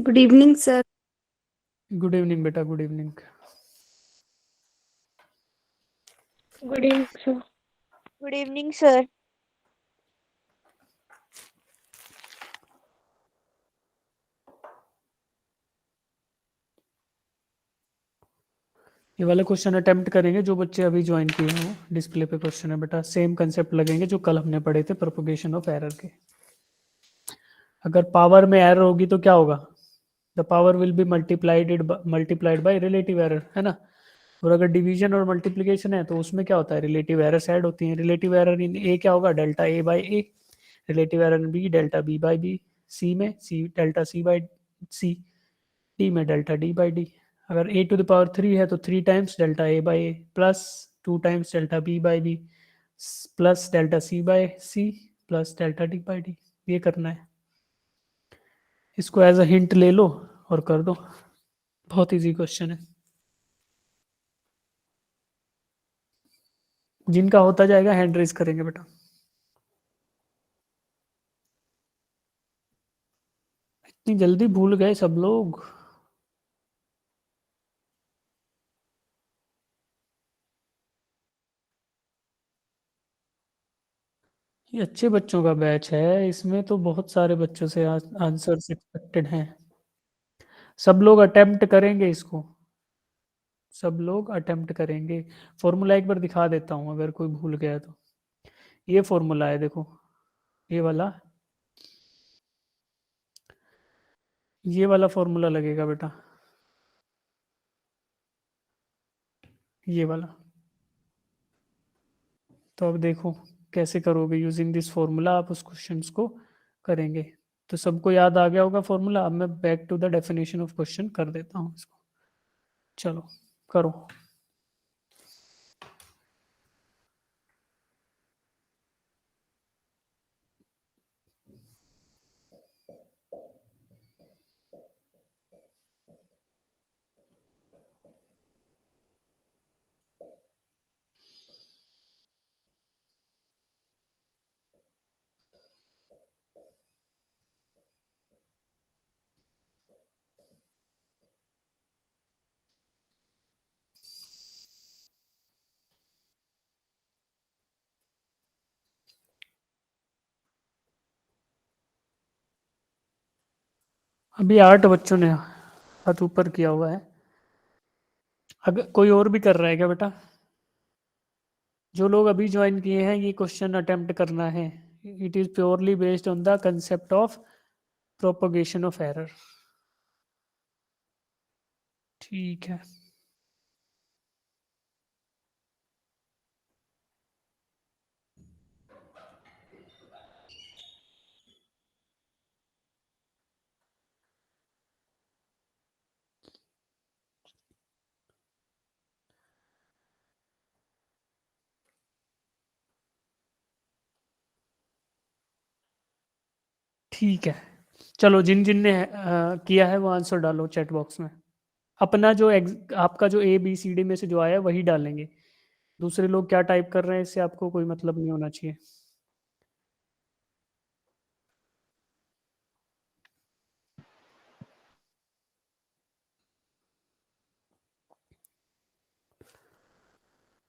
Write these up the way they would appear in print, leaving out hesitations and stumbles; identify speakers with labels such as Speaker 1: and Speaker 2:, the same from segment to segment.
Speaker 1: Good evening sir.
Speaker 2: Good evening बेटा, good evening.
Speaker 1: Good evening sir.
Speaker 3: Good evening sir.
Speaker 2: ये वाला question attempt करेंगे जो बच्चे अभी ज्वाइन किए हैं। डिस्प्ले पे क्वेश्चन है बेटा, सेम कंसेप्ट लगेंगे जो कल हमने पढ़े थे प्रोपोगेशन ऑफ एरर के। अगर पावर में एरर होगी तो क्या होगा? The power will be multiplied by relative error, है ना। और अगर डिवीजन और मल्टीप्लीकेशन है तो उसमें क्या होता है? रिलेटिव एरर्स ऐड होती हैं। रिलेटिव एरर इन ए क्या होगा? Delta A by A. Relative error in B delta B by B. C में C delta C by C. D में डेल्टा डी बाई डी। अगर ए टू द पावर 3 है तो 3 times delta A by A plus 2 times delta B by B plus delta C by C plus delta D by D. ये करना है। इसको as a hint ले लो और कर दो। बहुत इजी क्वेश्चन है। जिनका होता जाएगा हैंड रेज करेंगे बेटा। इतनी जल्दी भूल गए सब लोग। ये अच्छे बच्चों का बैच है, इसमें तो बहुत सारे बच्चों से आंसर्स एक्सपेक्टेड हैं। सब लोग अटेम्प्ट करेंगे इसको। सब लोग अटेम्प्ट करेंगे। फॉर्मूला एक बार दिखा देता हूँ अगर कोई भूल गया तो। ये फॉर्मूला है, देखो ये वाला। ये वाला फॉर्मूला लगेगा बेटा, ये वाला। तो अब देखो कैसे करोगे। यूजिंग दिस फॉर्मूला आप उस क्वेश्चन को करेंगे। तो सबको याद आ गया होगा फॉर्मूला। अब मैं back to the definition of question कर देता हूँ इसको। चलो करो। अभी 8 बच्चों ने हाथ ऊपर किया हुआ है। अगर कोई और भी कर रहा है क्या बेटा? जो लोग अभी ज्वाइन किए हैं, ये क्वेश्चन अटेम्प्ट करना है। It is purely based on the concept of propagation of error. ठीक है। ठीक है, चलो जिन जिन ने किया है वो आंसर डालो चैट बॉक्स में। अपना जो आपका जो ए बी सी डी में से जो आया है वही डालेंगे। दूसरे लोग क्या टाइप कर रहे हैं इससे आपको कोई मतलब नहीं होना चाहिए।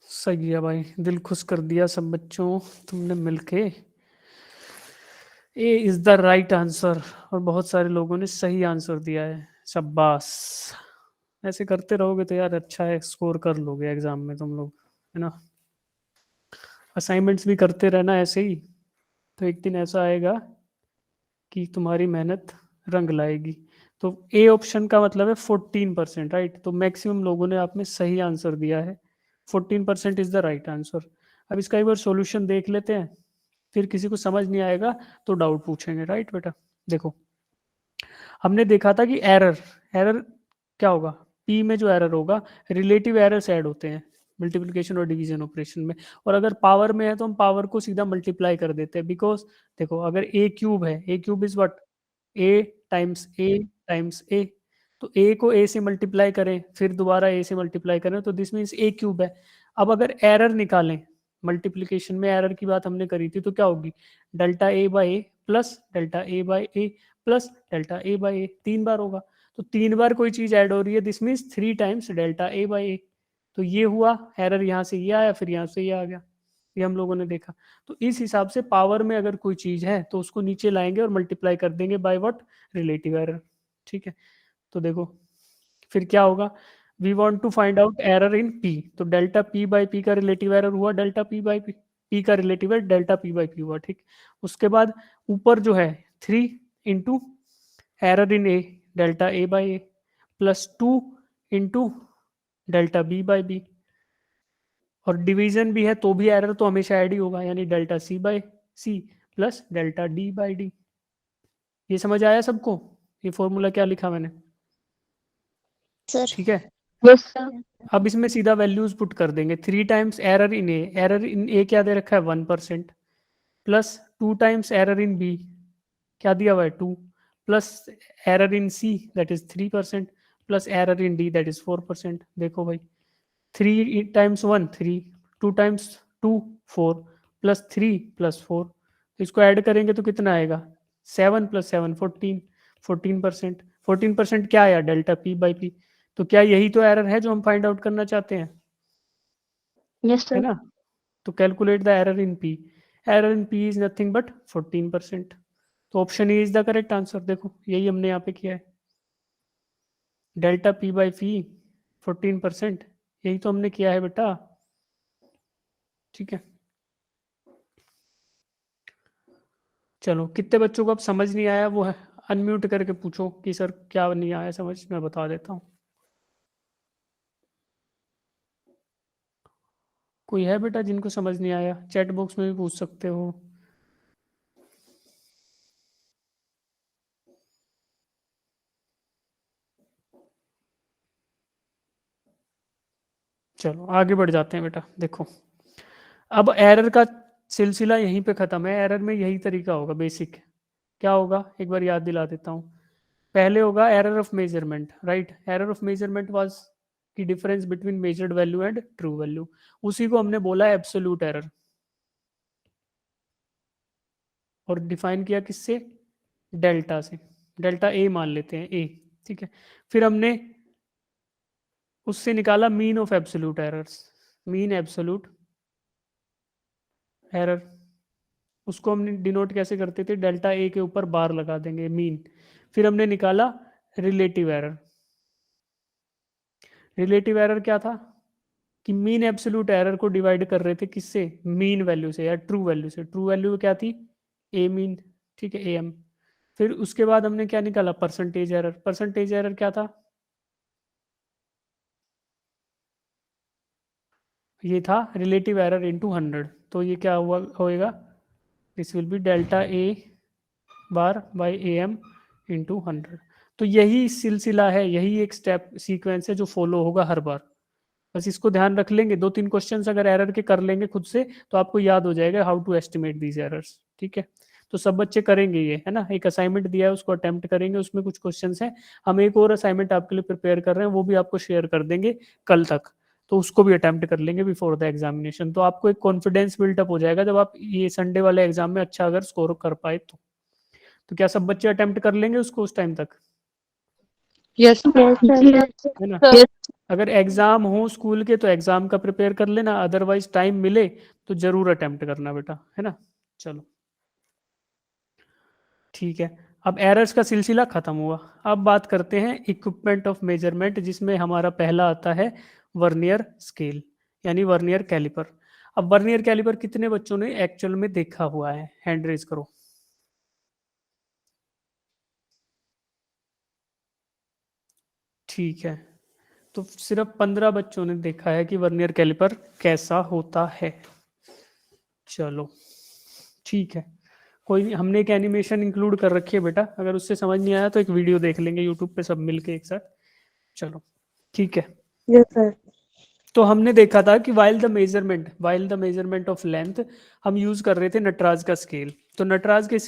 Speaker 2: सही है भाई, दिल खुश कर दिया सब बच्चों तुमने मिलके। ए इज द राइट आंसर। और बहुत सारे लोगों ने सही आंसर दिया है, शाबाश। ऐसे करते रहोगे तो यार अच्छा है, स्कोर कर लोगे एग्जाम में तुम लोग, है ना। असाइनमेंट्स भी करते रहना ऐसे ही, तो एक दिन ऐसा आएगा कि तुम्हारी मेहनत रंग लाएगी। तो ए ऑप्शन का मतलब है 14%, राइट। तो मैक्सिमम लोगों ने आप में सही आंसर दिया है। 14% इज द राइट आंसर। अब इसका एक बार सॉल्यूशन देख लेते हैं, फिर किसी को समझ नहीं आएगा तो डाउट पूछेंगे, राइट बेटा। देखो हमने देखा था कि एरर एरर क्या होगा? पी में जो एरर होगा, रिलेटिव एरर्स ऐड होते हैं मल्टीप्लिकेशन और डिवीजन ऑपरेशन में। और अगर पावर में है तो हम पावर को सीधा मल्टीप्लाई कर देते हैं। बिकॉज देखो अगर ए क्यूब है, A cube is what? A times A times A. तो ए को ए से मल्टीप्लाई करें फिर दोबारा ए से मल्टीप्लाई करें तो दिस मीन्स ए क्यूब है। अब अगर एरर निकालें, मल्टीप्लिकेशन में एरर की बात हमने करी थी, तो क्या होगी? Delta A by A plus delta A by A plus delta A by A, 3 बार होगा। तो 3 बार कोई चीज ऐड हो रही है, this means 3 times delta A by A. तो ये हुआ एरर, यहाँ से ये आया, फिर यहाँ से ये आ गया, ये हम लोगों ने देखा। तो इस हिसाब से पावर में अगर कोई चीज है तो उसको नीचे लाएंगे और मल्टीप्लाई कर देंगे बाय व्हाट, रिलेटिव एरर। ठीक है, तो देखो फिर क्या होगा, we want to find out error in P, तो डेल्टा पी बाई पी का रिलेटिव एरर हुआ delta P by P, P का relative error delta P by P हुआ। ठीक, उसके बाद ऊपर जो है 3 into error in A delta A by A plus 2 into delta B by B, और डिवीजन भी है तो भी एरर तो हमेशा ऐड ही होगा, यानी delta C by C plus delta D by D. ये समझ आया सबको, ये फॉर्मूला क्या लिखा मैंने?
Speaker 3: सर।
Speaker 2: ठीक है,
Speaker 1: यस सर।
Speaker 2: अब इसमें सीधा वैल्यूज पुट कर देंगे। 3 times error in A, error in A क्या दे रखा है 1%, plus 2 times error in B क्या दिया हुआ है 2, plus error in C that is 3%, plus error in D that is 4%। देखो भाई 3 टाइम्स 1 3, 2 टाइम्स 2 4, प्लस 3 प्लस 4, तो इसको ऐड करेंगे तो कितना आएगा 7 प्लस 7 14, 14%। 14% क्या आया डेल्टा पी बाई पी, तो क्या यही तो एरर है जो हम फाइंड आउट करना चाहते हैं,
Speaker 1: यस
Speaker 2: है
Speaker 1: सर।
Speaker 2: ना? तो calculate the error in P, error in P is nothing but 14%, तो option A is the correct answer. देखो यही हमने यहाँ पे किया है, डेल्टा पी बाई पी 14%, यही तो हमने किया है बेटा। ठीक है, चलो कितने बच्चों को अब समझ नहीं आया वो है अनम्यूट करके पूछो कि सर क्या नहीं आया समझ, मैं बता देता हूँ। कोई है बेटा जिनको समझ नहीं आया, चैट बॉक्स में भी पूछ सकते हो। चलो आगे बढ़ जाते हैं बेटा। देखो अब एरर का सिलसिला यहीं पे खत्म है, एरर में यही तरीका होगा बेसिक। क्या होगा एक बार याद दिला देता हूँ। पहले होगा error of measurement, right? Error of measurement was की difference between measured value and true value, उसी को हमने बोला एब्सोल्यूट एरर, और डिफाइन किया किससे, डेल्टा से। डेल्टा ए मान लेते हैं ए, ठीक है। फिर हमने उससे निकाला mean of absolute errors, mean absolute error, उसको हमने डिनोट कैसे करते थे, डेल्टा ए के ऊपर बार लगा देंगे मीन। फिर हमने निकाला रिलेटिव एरर, रिलेटिव एरर क्या था कि मीन एब्सोल्यूट एरर को डिवाइड कर रहे थे किससे, मीन वैल्यू से या ट्रू वैल्यू से। ट्रू वैल्यू क्या थी, ए मीन, ठीक है, ए एम। फिर उसके बाद हमने क्या निकाला, परसेंटेज एरर। परसेंटेज एरर क्या था, ये था रिलेटिव एरर इनटू 100, तो ये क्या हुआ होएगा, this will be delta A bar by A M into 100। तो यही सिलसिला है, यही एक स्टेप सीक्वेंस है जो फॉलो होगा हर बार। बस इसको ध्यान रख लेंगे, 2-3 क्वेश्चंस अगर एरर के कर लेंगे खुद से तो आपको याद हो जाएगा how to estimate these errors. ठीक है, तो सब बच्चे करेंगे ये, है ना? एक असाइनमेंट दिया है उसको अटेम्प्ट करेंगे, उसमें कुछ क्वेश्चंस हैं। हम एक और असाइनमेंट आपके लिए प्रिपेयर कर रहे हैं, वो भी आपको शेयर कर देंगे कल तक, तो उसको भी अटेम्प्ट कर लेंगे बिफोर द एग्जामिनेशन। तो आपको एक कॉन्फिडेंस बिल्टअप हो जाएगा जब आप ये संडे वाले एग्जाम में अच्छा अगर स्कोर कर पाए तो क्या सब बच्चे अटेम्प्ट कर लेंगे उसको उस टाइम तक,
Speaker 1: यस सर।
Speaker 2: है ना?
Speaker 1: यस।
Speaker 2: अगर एग्जाम हो स्कूल के तो एग्जाम का प्रिपेयर कर लेना, अदरवाइज टाइम मिले तो जरूर अटेम्प्ट करना बेटा, है ना? चलो ठीक है, अब एरर्स का सिलसिला खत्म हुआ। अब बात करते हैं इक्विपमेंट ऑफ मेजरमेंट, जिसमें हमारा पहला आता है वर्नियर स्केल यानी वर्नियर कैलिपर। अब वर्नियर कैलिपर कितने बच्चों ने एक्चुअल में देखा हुआ है, हैंड रेज करो। ठीक है, तो सिर्फ 15 बच्चों ने देखा है कि वर्नियर कैलिपर कैसा होता है। चलो ठीक है, कोई नहीं, हमने एक एनिमेशन इंक्लूड कर रखी है बेटा, अगर उससे समझ नहीं आया तो एक वीडियो देख लेंगे यूट्यूब पे सब मिलके एक साथ। चलो ठीक है,
Speaker 1: यस सर।
Speaker 2: तो हमने देखा था कि while the measurement of length हम यूज कर रहे थे नटराज का स्केल। तो नटराज के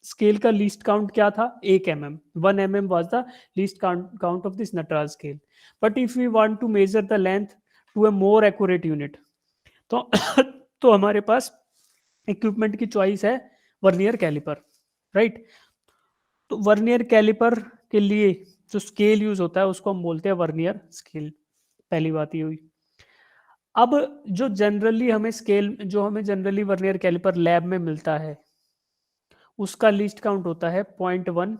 Speaker 2: स्केल का लीस्ट काउंट क्या था, 1 mm, 1 mm was the least count of this Natraz scale. But if we want to measure the length to a more accurate unit, तो तो हमारे पास इक्विपमेंट की चॉइस है वर्नियर कैलिपर, राइट? तो vernier caliper के लिए जो स्केल यूज होता है उसको हम बोलते हैं वर्नियर स्केल। पहली बात ये हुई। अब जो हमें जनरली वर्नियर कैलिपर लैब में मिलता है उसका लीस्ट काउंट होता है 0.1,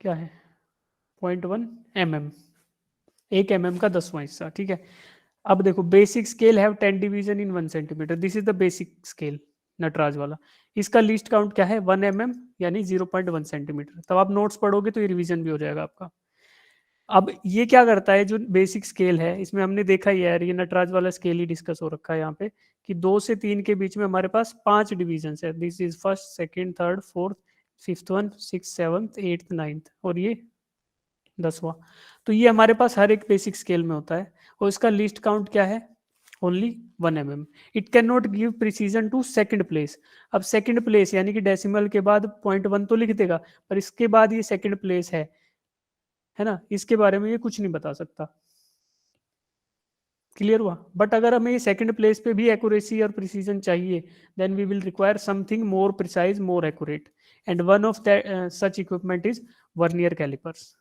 Speaker 2: क्या है 0.1 mm, 1 mm का 10वां हिस्सा। ठीक है। अब देखो basic scale have 10 division in 1 centimetre, this is the basic scale Nataraj वाला। इसका लीस्ट काउंट क्या है 1 mm यानी 0.1 सेंटीमीटर। तब आप नोट्स पढ़ोगे तो ये रिवीजन भी हो जाएगा आपका। अब ये क्या करता है जो बेसिक स्केल है इसमें हमने देखा ही है यार, ये नटराज वाला स्केल ही डिस्कस हो रखा है यहाँ पे कि 2 से 3 के बीच में हमारे पास 5 डिवीजन है। This is first, second, third, fourth, fifth one, six, seventh, eighth, ninth और ये 10वां। तो ये हमारे पास हर एक बेसिक स्केल में होता है और इसका लीस्ट काउंट क्या है only 1 mm। It can not give precision to second place. अब सेकंड प्लेस यानी कि डेसिमल के बाद 0.1 तो लिख देगा पर इसके बाद ये सेकंड प्लेस है ना, इसके बारे में ये कुछ नहीं बता सकता। क्लियर हुआ। बट अगर हमें ये सेकंड प्लेस पे भी एक्यूरेसी और प्रिसीजन चाहिए then we will require something more precise, more accurate, and one of such equipment is vernier callipers.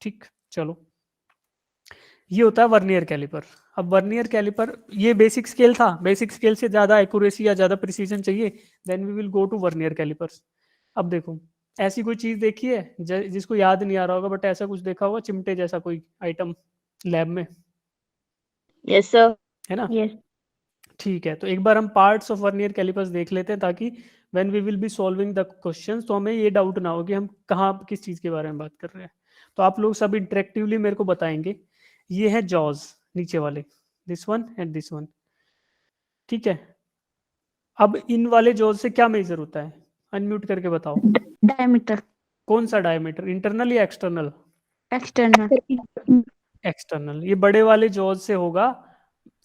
Speaker 2: ठीक, चलो ये होता है वर्नियर कैलिपर। अब वर्नियर कैलिपर ये बेसिक स्केल था, बेसिक स्केल से ज्यादा एक्यूरेसी या ज्यादा प्रिसीजन चाहिए then we will go to vernier callipers. अब देखो ऐसी कोई चीज देखी है जिसको याद नहीं आ रहा होगा बट ऐसा कुछ देखा होगा चिमटे जैसा कोई आइटम लैब में,
Speaker 3: यस सर।
Speaker 2: है ना?
Speaker 1: Yes.
Speaker 2: ठीक है, तो एक बार हम पार्ट्स ऑफ वर्नियर कैलिपर्स देख लेते हैं ताकि when we will be solving the questions तो हमें ये डाउट ना हो कि हम कहाँ किस चीज के बारे में बात कर रहे हैं। तो आप लोग सब इंटरेक्टिवली मेरे को बताएंगे। ये है जॉज नीचे वाले, this one and this one. ठीक है। अब इन वाले जॉज से क्या मेजर होता है, अनम्यूट करके बताओ।
Speaker 1: Diameter.
Speaker 2: कौन सा डायमीटर, इंटरनल या एक्सटर्नल?
Speaker 1: External.
Speaker 2: एक्सटर्नल। ये बड़े वाले जॉज से होगा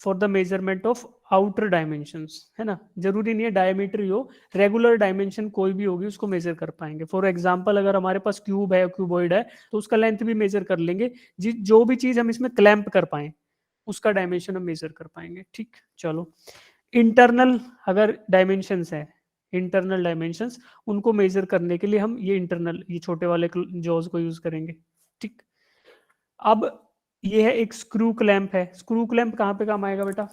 Speaker 2: for the measurement of outer dimensions, है ना? जरूरी नहीं है डायमीटर ही हो, रेगुलर डायमेंशन कोई भी होगी उसको मेजर कर पाएंगे। फॉर एग्जांपल अगर हमारे पास क्यूब है, क्यूबॉइड है तो उसका लेंथ भी मेजर कर लेंगे। जो भी चीज हम इसमें क्लैंप कर पाए उसका डायमेंशन हम मेजर कर पाएंगे। ठीक, चलो इंटरनल अगर डायमेंशंस है, इंटरनल डायमेंशंस उनको मेजर करने के लिए हम ये इंटरनल ये छोटे वाले जॉज को यूज करेंगे। ठीक। अब ये है एक स्क्रू क्लैंप है। स्क्रू क्लैंप कहाँ पे काम आएगा बेटा?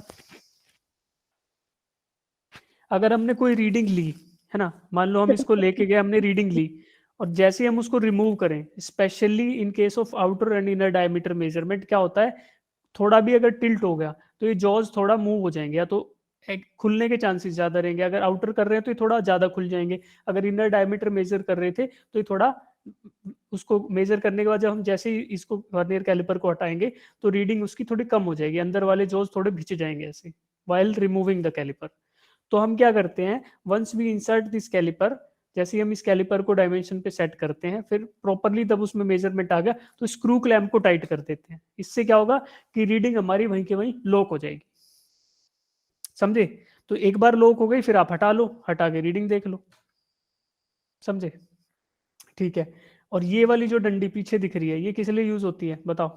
Speaker 2: अगर हमने कोई रीडिंग ली है ना, मान लो हम इसको लेके गए, हमने रीडिंग ली और जैसे ही हम उसको रिमूव करें, specially in case of outer and inner diameter measurement, क्या होता है थोड़ा भी अगर टिल्ट हो गया तो ये जॉज थोड़ा मूव हो जाएंगे या तो खुलने के चांसेस ज्यादा रहेंगे। अगर आउटर कर रहे हैं तो ये थोड़ा ज्यादा खुल जाएंगे, अगर इनर डायमीटर मेजर कर रहे थे तो ये थोड़ा, उसको मेजर करने के बाद जब हम जैसे ही इसको वर्नियर कैलिपर को हटाएंगे तो रीडिंग उसकी थोड़ी कम हो जाएगी, अंदर वाले जॉज थोड़े भिंच जाएंगे ऐसे वाइल रिमूविंग द कैलिपर। तो हम क्या करते हैं, once we insert this calliper, जैसे ही हम इस कैलिपर को डायमेंशन पे सेट करते हैं फिर प्रॉपरली तब उसमें मेजरमेंट आ गया तो स्क्रू क्लैंप को टाइट कर देते हैं। इससे क्या होगा कि रीडिंग हमारी वहीं के वहीं लॉक हो जाएगी। समझे? तो एक बार लॉक हो गई फिर आप हटा लो, हटा के रीडिंग देख लो। समझे? ठीक है। और ये वाली जो डंडी पीछे दिख रही है ये किस लिए यूज होती है बताओ?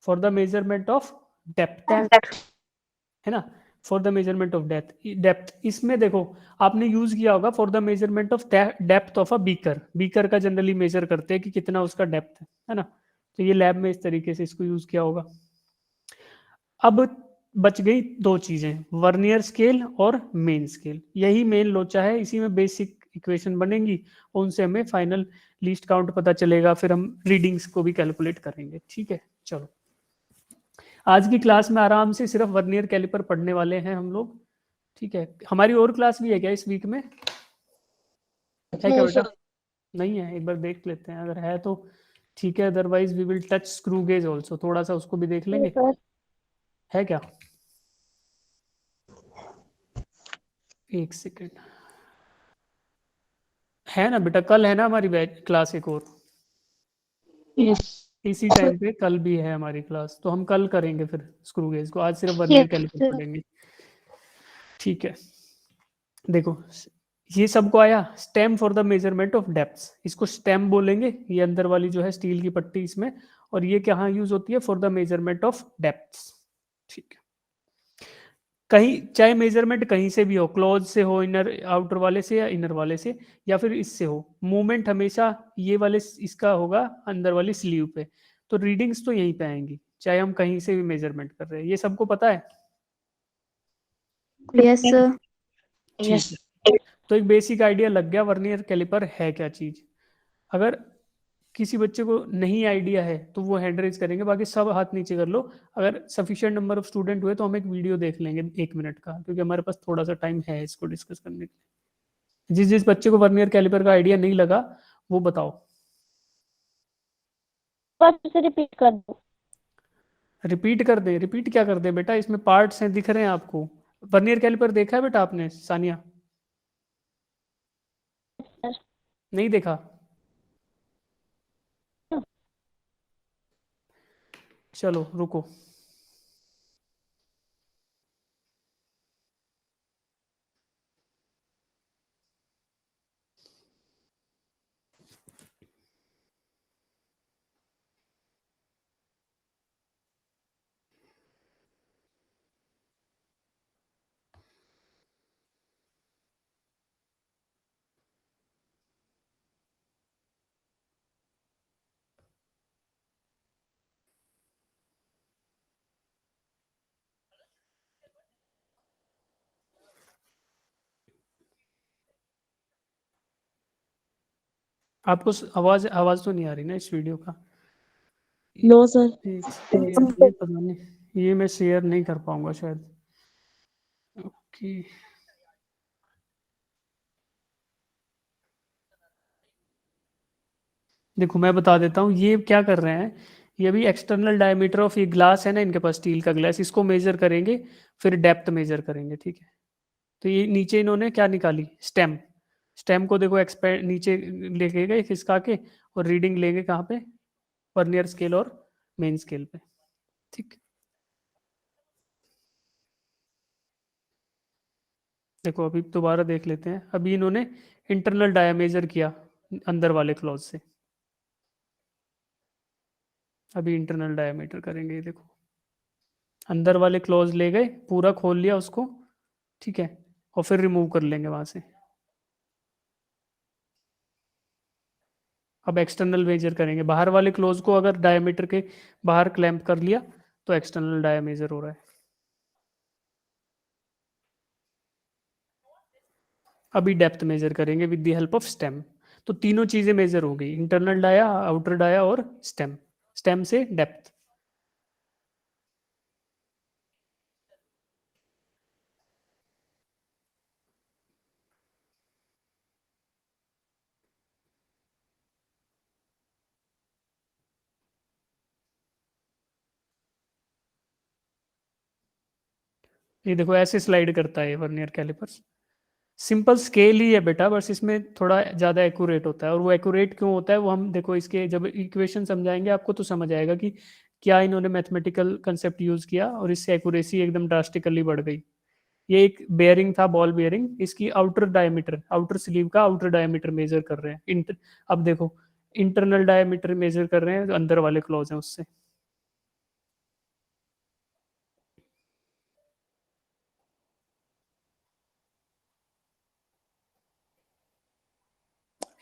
Speaker 2: For the measurement of depth, है ना? For the measurement of depth. इसमें देखो आपने यूज किया होगा for the measurement of depth of a beaker. Beaker का जनरली मेजर करते हैं कि कितना उसका डेप्थ है ना? तो ये लैब में इस तरीके से इसको यूज किया होगा। अब बच गई दो चीजें, वर्नियर स्केल और मेन स्केल। यही मेन लोचा है, इसी में बेसिक इक्वेशन बनेंगी और उनसे हमें फाइनल लीस्ट काउंट पता चलेगा, फिर हम रीडिंग्स को भी कैलकुलेट करेंगे। ठीक है, चलो आज की क्लास में आराम से सिर्फ वर्नियर कैलिपर पढ़ने वाले हैं हम लोग। ठीक है, हमारी और क्लास भी है क्या इस वीक में? है क्या बेटा? नहीं है, एक बार देख लेते हैं, अगर है तो ठीक है, otherwise we will touch screw gauge also, थोड़ा सा उसको भी देख लेंगे। है क्या? एक सेकेंड, है ना बेटा? कल है ना हमारी क्लास एक और,
Speaker 1: Yes.
Speaker 2: इसी टाइम पे कल भी है हमारी क्लास, तो हम कल करेंगे फिर स्क्रू गेज को, आज सिर्फ वर्नियर
Speaker 1: Yes,
Speaker 2: कैलिपर
Speaker 1: sir.
Speaker 2: पढ़ेंगे। ठीक है, देखो ये सबको आया, stem for the measurement of depth, इसको स्टेम बोलेंगे, ये अंदर वाली जो है स्टील की पट्टी इसमें, और ये कहाँ यूज होती है? For the measurement of depth. ठीक है, कहीं चाहे मेजरमेंट कहीं से भी हो, क्लोज से हो, इनर आउटर वाले से या इनर वाले से, या फिर इससे हो, मूवमेंट हमेशा ये वाले इसका होगा अंदर वाली स्लीव पे। तो रीडिंग्स तो यहीं पे आएंगी चाहे हम कहीं से भी मेजरमेंट कर रहे हैं। ये सबको पता है?
Speaker 1: Yes sir.
Speaker 2: ठीक
Speaker 3: Yes.
Speaker 2: है, तो एक बेसिक आइडिया लग गया वर्नियर कैलिपर है क्या चीज। अगर किसी बच्चे को नहीं आइडिया है तो वो हैंड रेज करेंगे, बाकी सब हाथ नीचे कर लो। अगर सफिशिएंट नंबर ऑफ स्टूडेंट हुए तो हम एक वीडियो देख लेंगे 1 मिनट का, क्योंकि हमारे पास थोड़ा सा टाइम है इसको डिस्कस करने के लिए। जिस जिस बच्चे को वर्नियर कैलिपर का आइडिया नहीं लगा वो बताओ।
Speaker 3: बस से रिपीट कर दो।
Speaker 2: रिपीट कर दे? रिपीट क्या कर दे बेटा, इसमें पार्ट्स हैं दिख रहे हैं आपको। वर्नियर कैलिपर देखा है बेटा आपने सानिया?
Speaker 3: सर।
Speaker 2: नहीं देखा? चलो रुको। आपको आवाज आवाज तो नहीं आ रही ना इस वीडियो का?
Speaker 3: No sir.
Speaker 2: ये पता नहीं, ये मैं शेयर नहीं कर पाऊंगा शायद। ओके, देखो मैं बता देता हूँ ये क्या कर रहे हैं। ये भी एक्सटर्नल डायमीटर ऑफ, ये ग्लास है ना इनके पास, स्टील का ग्लास, इसको मेजर करेंगे, फिर डेप्थ मेजर करेंगे, ठीक है। तो ये नीचे इन्होंने क्या निकाली, स्टेम। स्टेम को देखो एक्सपेंड नीचे लेके गए खिसका के, और रीडिंग लेंगे कहाँ पे, वर्नियर स्केल और मेन स्केल पे, ठीक। देखो अभी दोबारा देख लेते हैं। अभी इन्होंने इंटरनल डाया मेजर किया अंदर वाले क्लॉज से, अभी इंटरनल डायमीटर करेंगे। ये देखो अंदर वाले क्लॉज ले गए, पूरा खोल लिया उसको, ठीक है, और फिर रिमूव कर लेंगे वहां से। अब एक्सटर्नल मेजर करेंगे, बाहर वाले क्लोज को अगर डायमीटर के बाहर क्लैंप कर लिया तो एक्सटर्नल डाया मेजर हो रहा है। अभी डेप्थ मेजर करेंगे with the help of stem. तो तीनों चीजें मेजर हो गई, इंटरनल डाया, आउटर डाया और स्टेम। स्टेम से डेप्थ। ये देखो ऐसे स्लाइड करता है वर्नियर कैलिपर्स। सिंपल स्केल ही है बेटा, बस इसमें थोड़ा ज़्यादा एक्यूरेट होता है। और वो एक्यूरेट क्यों होता है वो हम देखो इसके जब इक्वेशन समझाएंगे आपको तो समझ आएगा कि क्या इन्होंने मैथमेटिकल कंसेप्ट यूज किया और इससे एक्यूरेसी एकदम ड्रास्टिकली बढ़ गई। ये एक बेयरिंग था, बॉल बेयरिंग, इसकी आउटर डायमीटर, आउटर स्लीव का आउटर डायमीटर मेजर कर रहे हैं। अब देखो इंटरनल डायमीटर मेजर कर रहे हैं, जो अंदर वाले क्लॉज हैं उससे।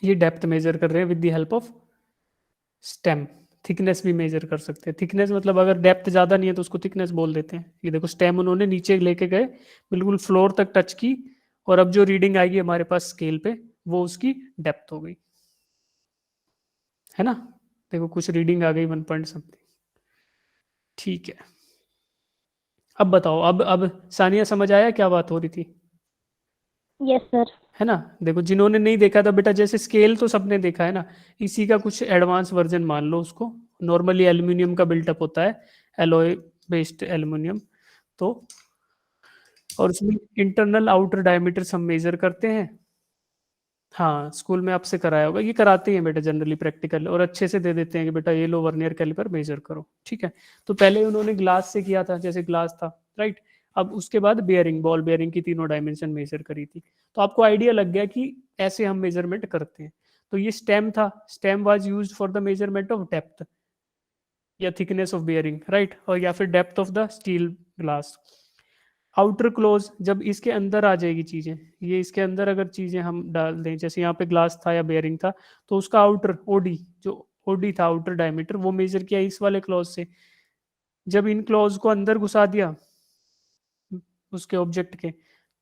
Speaker 2: ये डेप्थ मेजर कर रहे हैं with the help of stem. Thickness भी मेजर कर सकते हैं। थिकनेस मतलब अगर डेप्थ ज्यादा नहीं है तो उसको थिकनेस बोल देते हैं। ये देखो स्टेम उन्होंने नीचे लेके गए, बिल्कुल फ्लोर तक टच की, और अब जो रीडिंग आएगी हमारे पास स्केल पे वो उसकी डेप्थ हो गई, है ना। देखो कुछ रीडिंग आ गई 1 पॉइंट समथिंग, ठीक है। अब बताओ, अब सानिया समझ आया क्या बात हो रही थी?
Speaker 3: Yes sir.
Speaker 2: है ना। देखो जिन्होंने नहीं देखा था बेटा, जैसे स्केल तो सबने देखा है ना, इसी का कुछ एडवांस वर्जन मान लो उसको। नॉर्मली एल्यूमिनियम का बिल्टअप होता है, एलॉय बेस्ड एल्यूमिनियम। तो और उसमें इंटरनल आउटर डायमीटर हम मेजर करते हैं। हाँ स्कूल में आपसे कराया होगा, ये कराते हैं बेटा जनरली प्रैक्टिकल, और अच्छे से दे देते हैं कि बेटा ये लो वर्नियर कैलिपर मेजर करो, ठीक है। तो पहले उन्होंने ग्लास से किया था, जैसे ग्लास था, राइट। अब उसके बाद बेयरिंग, बॉल बेयरिंग की तीनों डायमेंशन मेजर करी थी। तो आपको आइडिया लग गया कि ऐसे हम मेजरमेंट करते हैं। तो ये स्टेम था, stem was used for the measurement of depth या थिकनेस ऑफ बेयरिंग, राइट, और या फिर depth of the steel glass. Outer close जब इसके अंदर आ जाएगी चीजें, ये इसके अंदर अगर चीजें हम डाल दें, जैसे यहाँ पे ग्लास था या बेयरिंग था, तो उसका आउटर ओडी, जो ओडी था आउटर डायमीटर, वो मेजर किया इस वाले क्लॉज से। जब इन क्लॉज को अंदर घुसा दिया उसके ऑब्जेक्ट के,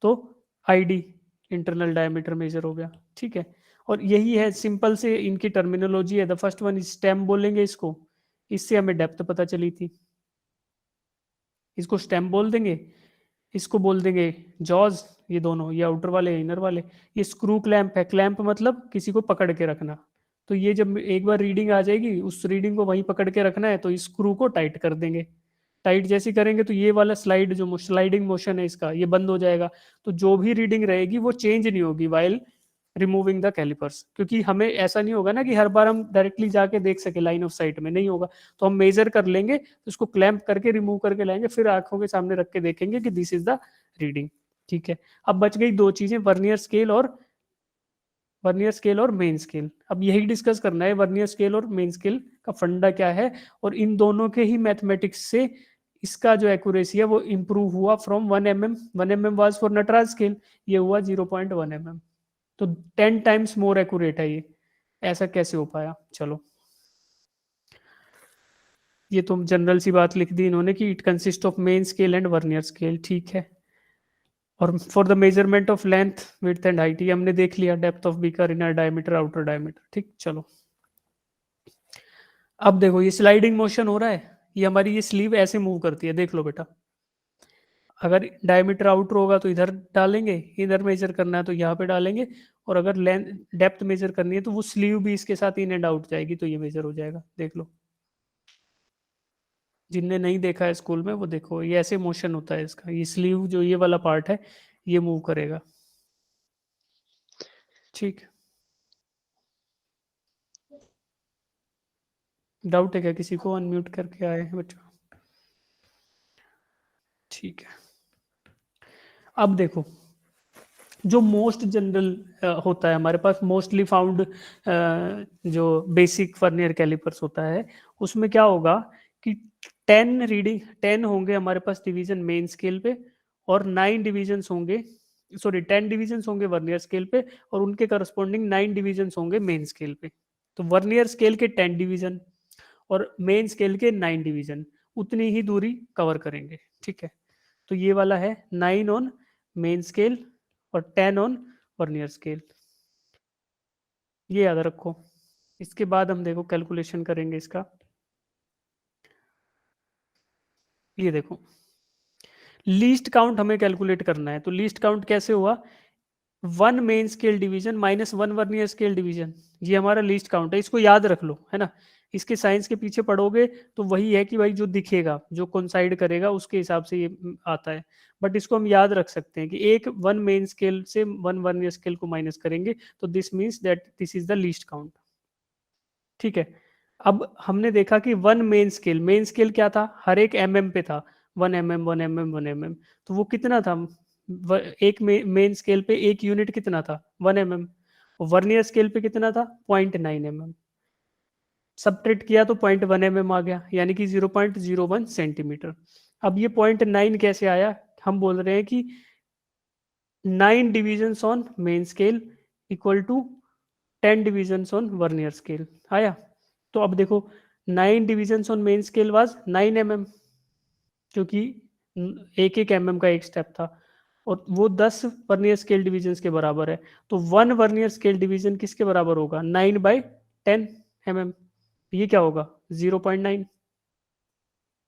Speaker 2: तो आईडी इंटरनल डायमीटर मेजर हो गया। ठीक है, और यही है सिंपल से इनकी टर्मिनोलॉजी है। द फर्स्ट वन स्टेम बोलेंगे इसको, इससे हमें डेप्थ पता चली थी, इसको स्टेम बोल देंगे। इसको बोल देंगे जॉज, ये दोनों, ये आउटर वाले इनर वाले। ये स्क्रू क्लैंप है, क्लैंप मतलब किसी को पकड़ के रखना। तो ये जब एक बार रीडिंग आ जाएगी, उस रीडिंग को वहीं पकड़ के रखना है, तो इस स्क्रू को टाइट कर देंगे। टाइट जैसे करेंगे तो ये वाला स्लाइड, जो स्लाइडिंग मोशन है इसका, ये बंद हो जाएगा। तो जो भी रीडिंग रहेगी वो चेंज नहीं होगी वाइल रिमूविंग द कैलिपर्स, क्योंकि हमें ऐसा नहीं होगा ना कि हर बार हम डायरेक्टली जाके देख सके, लाइन ऑफ साइट में नहीं होगा। तो हम मेजर कर लेंगे, तो उसको क्लैंप करके रिमूव करके लाएंगे, फिर आंखों के सामने रख के देखेंगे कि दिस इज द रीडिंग। ठीक है, अब बच गई दो चीजें, वर्नियर स्केल और मेन स्केल। अब यही डिस्कस करना है, वर्नियर स्केल और मेन स्केल का फंडा क्या है, और इन दोनों के ही मैथमेटिक्स से इसका जो एक्यूरेसी है वो इंप्रूव हुआ from 1 mm। 1 mm was for Nataraj scale, ये हुआ 0.1 mm। तो 10 टाइम्स मोर एक्यूरेट है ये। ऐसा कैसे हो पाया? चलो, ये तो जनरल सी बात लिख दी इन्होंने कि it consist of main scale and vernier scale. ठीक है, और for the measurement of length width and height, ये हमने देख लिया, depth of beaker, inner diameter, outer diameter. ठीक, चलो अब देखो ये स्लाइडिंग मोशन हो रहा है, ये हमारी ये स्लीव ऐसे मूव करती है, देख लो बेटा। अगर डायमीटर आउटर होगा तो इधर डालेंगे, इधर मेजर करना है तो यहाँ पे डालेंगे, और अगर लेंथ डेप्थ मेजर करनी है तो वो स्लीव भी इसके साथ इन एंड आउट जाएगी, तो ये मेजर हो जाएगा। देख लो, जिनने नहीं देखा है स्कूल में वो देखो, ये ऐसे मोशन होता है इसका, ये स्लीव जो ये वाला पार्ट है ये मूव करेगा। ठीक, डाउट है क्या किसी को? अनम्यूट करके आए हैं बच्चों। ठीक है, अब देखो जो मोस्ट जनरल होता है हमारे पास, मोस्टली फाउंड जो बेसिक वर्नियर कैलिपर्स होता है, उसमें क्या होगा कि 10 होंगे हमारे पास डिवीजन मेन स्केल पे, और 9 डिवीजन होंगे, सॉरी 10 डिवीजन होंगे वर्नियर स्केल पे, और उनके करस्पॉन्डिंग 9 डिवीजन होंगे मेन स्केल पे। तो वर्नियर स्केल के 10 डिवीजन और मेन स्केल के 9 डिवीजन उतनी ही दूरी कवर करेंगे। ठीक है, तो ये वाला है 9 ऑन मेन स्केल और 10 ऑन वर्नियर स्केल, ये याद रखो। इसके बाद हम देखो कैलकुलेशन करेंगे इसका। ये देखो लीस्ट काउंट हमें कैलकुलेट करना है, तो लीस्ट काउंट कैसे हुआ? 1 main scale division minus 1 vernier scale division, ये हमारा लीस्ट काउंट है। इसको याद रख लो, है ना। इसके साइंस के पीछे पढ़ोगे तो वही है कि भाई जो दिखेगा, जो कोइंसाइड करेगा उसके हिसाब से ये आता है। बट इसको हम याद रख सकते हैं कि एक 1 मेन स्केल से 1 वर्नियर स्केल को माइनस करेंगे, तो this means that this is the least count. ठीक है, अब हमने देखा कि 1 मेन स्केल क्या था? हर एक पे था, 1 mm 1 mm 1 mm। तो वो कितना था? एक मेन स्केल पे एक यूनिट कितना था? 1 mm। वर्नियर स्केल पे कितना था? 0.9 mm। सब्ट्रैक्ट किया तो 0.1 mm आ गया, यानी कि 0.01 सेंटीमीटर। अब ये 0.9 कैसे आया? हम बोल रहे हैं कि 9 division on main scale equal to 10 division on vernier scale आया। तो अब देखो 9 division on main scale was 9 mm, क्योंकि एक एक mm का एक स्टेप था, और वो 10 वर्नियर स्केल डिविजन के बराबर है। तो 1 वर्नियर स्केल डिवीजन किसके बराबर होगा? 9/10 mm। ये क्या होगा? 0.9।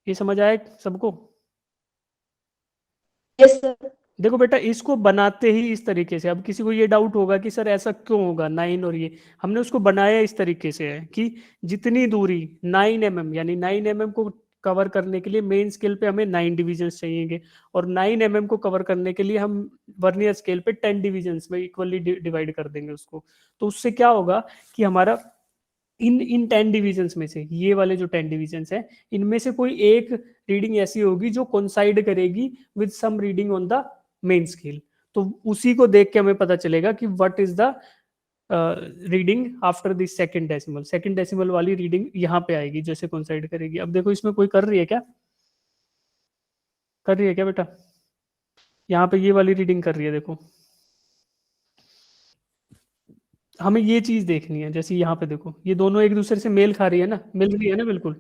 Speaker 2: ये समझ आया सबको?
Speaker 3: Yes sir.
Speaker 2: देखो बेटा, इसको बनाते ही इस तरीके से, अब किसी को ये डाउट होगा कि सर ऐसा क्यों होगा 9, और ये हमने उसको बनाया इस तरीके से है कि जितनी दूरी 9 mm, यानी 9 mm को कवर करने के लिए मेन स्केल पे हमें 9 डिविजन्स चाहिएंगे, और 9 mm को कवर करने के लिए हम वर्नियर स्केल पे 10 डिविजन्स में इक्वली डिवाइड कर देंगे उसको। तो उससे क्या होगा कि हमारा इन 10 डिविजन्स में से, ये वाले जो 10 डिविजन्स है, इनमें से कोई एक रीडिंग ऐसी होगी जो कोइंसाइड करेगी with some reading on the main scale. तो उसी को देख के हमें पता चलेगा कि what is the reading after this second decimal वाली रीडिंग यहाँ पे आएगी जैसे कोइंसाइड करेगी। अब देखो इसमें कोई कर रही है क्या? कर रही है क्या बेटा? यहाँ पे ये वाली रीडिंग कर रही है, देखो हमें ये चीज देखनी है। जैसे यहाँ पे देखो ये दोनों एक दूसरे से मेल खा रही है ना, मिल रही है ना, बिल्कुल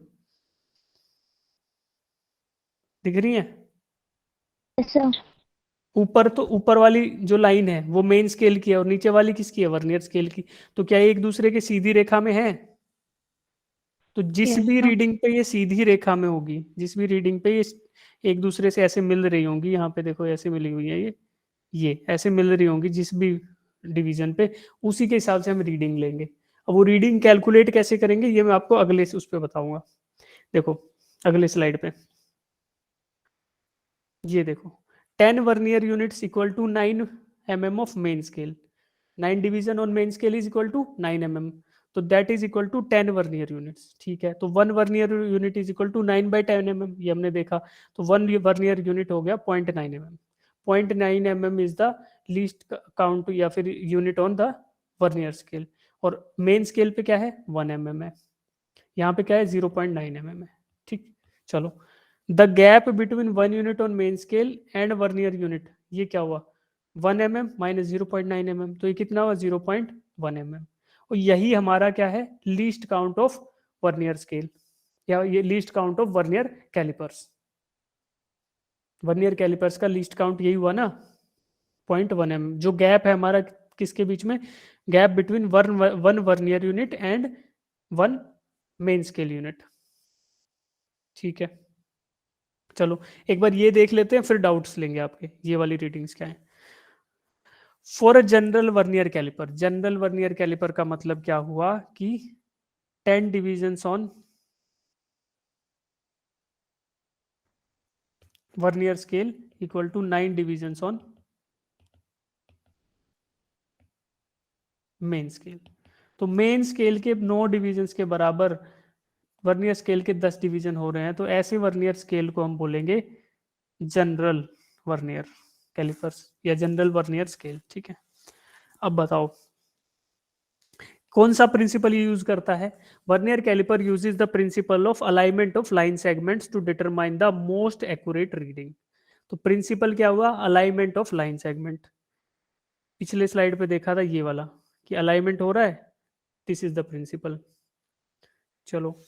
Speaker 2: दिख रही है।
Speaker 3: Yes sir.
Speaker 2: ऊपर तो ऊपर वाली जो लाइन है वो मेन स्केल की है और नीचे वाली किसकी है, वर्नियर स्केल की। तो क्या ये एक दूसरे के सीधी रेखा में है? तो जिस
Speaker 3: यस
Speaker 2: भी
Speaker 3: सर।
Speaker 2: रीडिंग पे ये सीधी रेखा में होगी, जिस भी रीडिंग पे ये एक दूसरे से ऐसे मिल रही होंगी, यहाँ पे देखो ऐसे मिली हुई है ये ऐसे मिल रही होंगी जिस भी डिवीजन पे, उसी के हिसाब से हम रीडिंग लेंगे। अब वो रीडिंग कैलकुलेट कैसे करेंगे ये मैं आपको अगले उस पे बताऊंगा। देखो अगले स्लाइड पे ये देखो 10 vernier units equal to 9 mm of main scale. 9 division on main scale is equal to 9 mm, तो that is equal to 10 vernier units. ठीक है, तो 1 vernier unit is equal to 9/10 mm, ये हमने देखा। तो 1 वर्नियर यूनिट हो गया 0.9 mm। 0.9 mm is the least count या फिर unit on the vernier scale. और मेन स्केल पे क्या है, 1 mm है। यहाँ पे क्या है, 0.9 mm है। ठीक, चलो the gap between 1 unit on main scale and vernier unit, ये क्या हुआ, 1 mm माइनस 0.9 mm, तो ये कितना हुआ, 0.1 mm। और यही हमारा क्या है, least count of vernier scale, या ये least count of vernier callipers. Vernier callipers का लीस्ट काउंट यही हुआ ना, 0.1 mm। जो गैप है हमारा किसके बीच में, gap between one vernier unit and 1 main scale unit. ठीक है, चलो एक बार ये देख लेते हैं, फिर डाउट्स लेंगे आपके ये वाली रीडिंग्स क्या है। For a general vernier calliper, general vernier calliper का मतलब क्या हुआ कि 10 divisions on vernier scale equal to 9 divisions on main scale. तो मेन स्केल के 9 डिविजन्स के बराबर वर्नियर स्केल के 10 डिवीजन हो रहे हैं, तो ऐसे वर्नियर स्केल को हम बोलेंगे जनरल वर्नियर कैलिपर्स या जनरल वर्नियर स्केल। ठीक है, अब बताओ कौन सा प्रिंसिपल यूज करता है। Vernier calliper uses the principle of alignment of line segments to determine the most accurate reading. तो प्रिंसिपल क्या हुआ, अलाइनमेंट ऑफ लाइन सेगमेंट। पिछले स्लाइड पे देखा था ये वाला कि अलाइनमेंट हो रहा है, दिस इज द प्रिंसिपल। चलो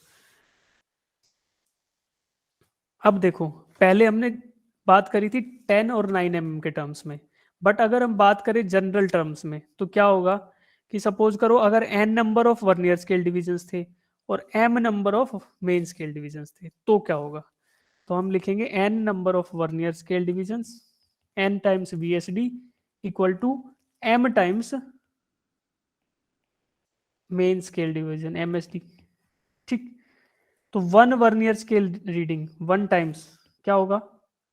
Speaker 2: अब देखो, पहले हमने बात करी थी 10 और 9 mm के टर्म्स में, बट अगर हम बात करें जनरल टर्म्स में तो क्या होगा कि सपोज करो अगर n number of vernier scale divisions थे और m number of main scale divisions थे, तो क्या होगा। तो हम लिखेंगे n number of vernier scale divisions, n times VSD equal to m times main scale division MSD। ठीक, तो 1 वर्नियर स्केल रीडिंग 1 टाइम्स क्या होगा,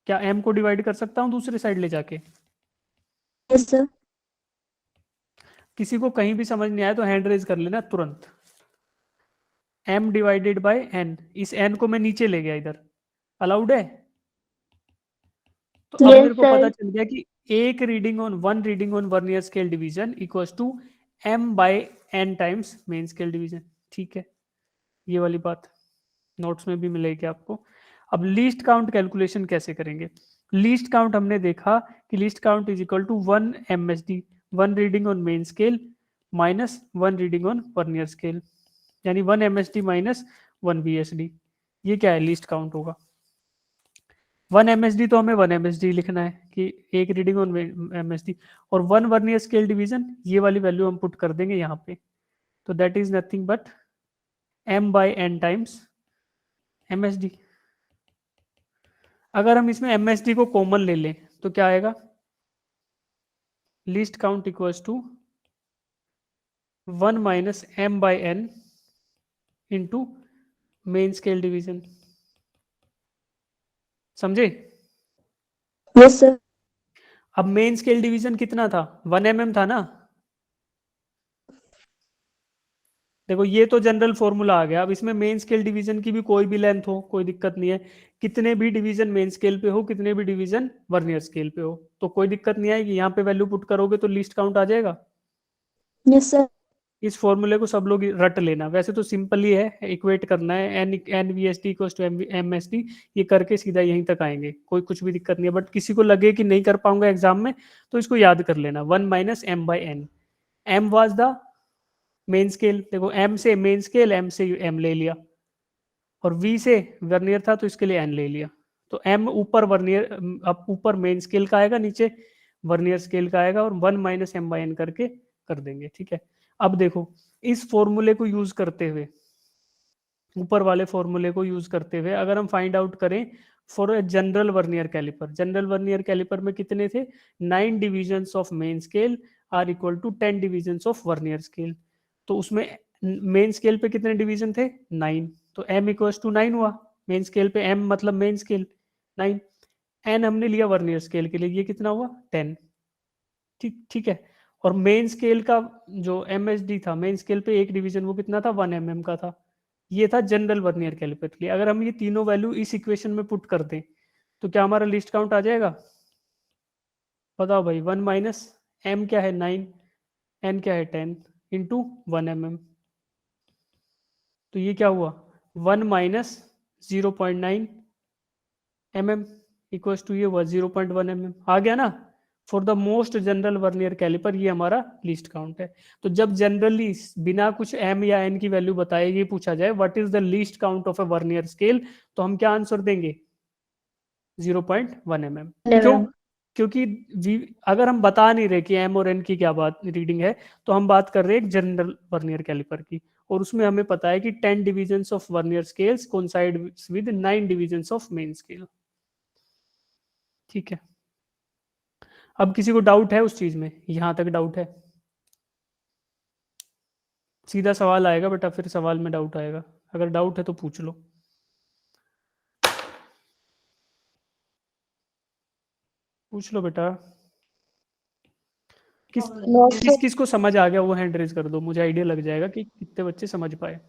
Speaker 2: क्या m को डिवाइड कर सकता हूं दूसरे साइड ले जाके।
Speaker 3: Yes sir.
Speaker 2: किसी को कहीं भी समझ नहीं आया तो हैंड रेज कर लेना तुरंत। m डिवाइडेड बाय n, इस n को मैं नीचे ले गया इधर, अलाउड है। तो अब
Speaker 3: यस
Speaker 2: मेरे को पता
Speaker 3: सर।
Speaker 2: चल गया कि एक reading on one reading on vernier scale division equals to m by n times main scale division. ठीक है, ये वाली बात नोट्स में भी मिलेगी आपको। अब लीस्ट काउंट कैलकुलेशन कैसे करेंगे। लीस्ट काउंट हमने देखा कि least count is equal to 1 MSD, 1 reading on main scale minus 1 reading on vernier scale, यानी 1 MSD माइनस 1 VSD। ये क्या है, लीस्ट काउंट होगा। 1 MSD तो हमें 1 MSD लिखना है कि एक रीडिंग ऑन MSD, और 1 वर्नियर स्केल डिवीजन ये वाली वैल्यू हम पुट कर देंगे यहाँ पे, तो that is nothing but m by n times MSD। अगर हम इसमें MSD को कॉमन ले लें तो क्या आएगा, least count equals to 1 minus m by n into main scale division. समझे।
Speaker 3: Yes sir.
Speaker 2: अब मेन स्केल डिवीजन कितना था, 1 mm था ना। देखो ये तो जनरल फॉर्मूला आ गया। अब इसमें मेन स्केल डिवीजन की भी कोई भी लेंथ हो कोई दिक्कत नहीं है, कितने भी डिवीजन मेन स्केल पे हो कितने भी डिवीजन वर्नियर स्केल पे हो तो कोई दिक्कत नहीं आएगी। यहाँ पे वैल्यू पुट करोगे तो लीस्ट काउंट आ जाएगा।
Speaker 3: Yes sir.
Speaker 2: इस फॉर्मूले को सब लोग रट लेना, वैसे तो सिंपल ही है, इक्वेट करना है, N V S T equals to M S T, ये करके सीधा यहीं तक आएंगे, कोई कुछ भी दिक्कत नहीं है। बट किसी को लगे कि नहीं कर पाऊंगा एग्जाम में, तो इसको याद कर लेना, 1 - m/n। m was the main scale, देखो m से मेन स्केल, m से m ले लिया, और v से वर्नियर था तो इसके लिए n ले लिया। तो m ऊपर वर्नियर, अब ऊपर मेन स्केल का आएगा, नीचे वर्नियर स्केल का आएगा, और 1 - m/n करके कर देंगे, ठीक है। अब देखो इस फॉर्मूले को यूज करते हुए, ऊपर वाले फॉर्मूले को यूज करते हुए अगर हम फाइंड आउट करें for general vernier calliper, general vernier calliper में कितने थे, 9 divisions of main scale are equal to 10 divisions of vernier scale. तो उसमें मेन स्केल पे कितने डिवीजन थे, 9, तो m इक्वल्स टू 9 हुआ। मेन स्केल पे m मतलब मेन स्केल 9, n हमने लिया वर्नियर स्केल के लिए, ये कितना हुआ 10, ठीक ठीक है। और मेन स्केल का जो MSD था, मेन स्केल पे एक डिवीजन वो कितना था, 1 mm का था। ये था जनरल वर्नियर कैलिपर के लिए। अगर हम ये तीनों वैल्यू इस इक्वेशन में पुट कर दें तो क्या हमारा लिस्ट काउंट आ जाएगा, बताओ भाई। 1 - m क्या है 9, n क्या है 10, इंटू 1 mm, तो ये क्या हुआ 1 - 0.9 mm इक्वल्स टू ये हुआ 0.1 mm, आ गया ना। For the most general vernier calliper ये हमारा लीस्ट काउंट है। तो जब जनरली बिना कुछ m या n की वैल्यू बताए ये पूछा जाए what is the least count of A vernier scale, तो हम क्या आंसर देंगे 0.1 mm। क्यों, क्योंकि अगर हम बता नहीं रहे कि m और n की क्या बात रीडिंग है, तो हम बात कर रहे हैं जनरल वर्नियर कैलिपर की, और उसमें हमें पता है कि 10 divisions of vernier scales coincide with 9 divisions of main scale, ठीक है। अब किसी को डाउट है उस चीज में, यहां तक डाउट है, सीधा सवाल आएगा बेटा, फिर सवाल में डाउट आएगा, अगर डाउट है तो पूछ लो, पूछ लो बेटा। किस किस किस को समझ आ गया वो हैंड रेज कर दो, मुझे आइडिया लग जाएगा कि कितने बच्चे समझ पाए।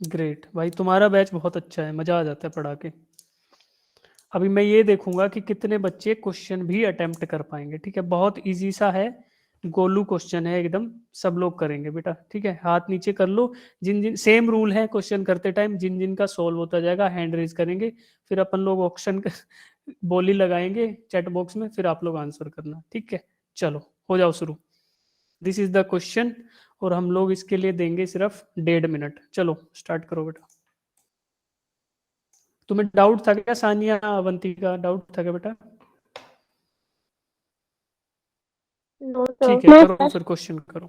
Speaker 2: ग्रेट भाई, तुम्हारा बैच बहुत अच्छा है, मजा आ जाता है पढ़ा के। अभी मैं ये देखूंगा कि कितने बच्चे क्वेश्चन भी अटेम्प्ट कर पाएंगे, ठीक है। बहुत इजी सा है, गोलू क्वेश्चन है एकदम, सब लोग करेंगे बेटा, ठीक है। हाथ नीचे कर लो, जिन जिन सेम रूल है क्वेश्चन करते टाइम, जिन जिन का सॉल्व होता जाएगा हैंड रेज करेंगे, फिर अपन लोग ऑप्शन बोली लगाएंगे चैट बॉक्स में, फिर आप लोग आंसर करना, ठीक है। चलो हो जाओ शुरू, दिस इज द क्वेश्चन, और हम लोग इसके लिए देंगे सिर्फ 1.5 मिनट। चलो स्टार्ट करो बेटा। तुम्हें डाउट था क्या सानिया अवंतिका, डाउट था क्या बेटा?
Speaker 3: नो
Speaker 2: ठीक है, करो फिर क्वेश्चन करो।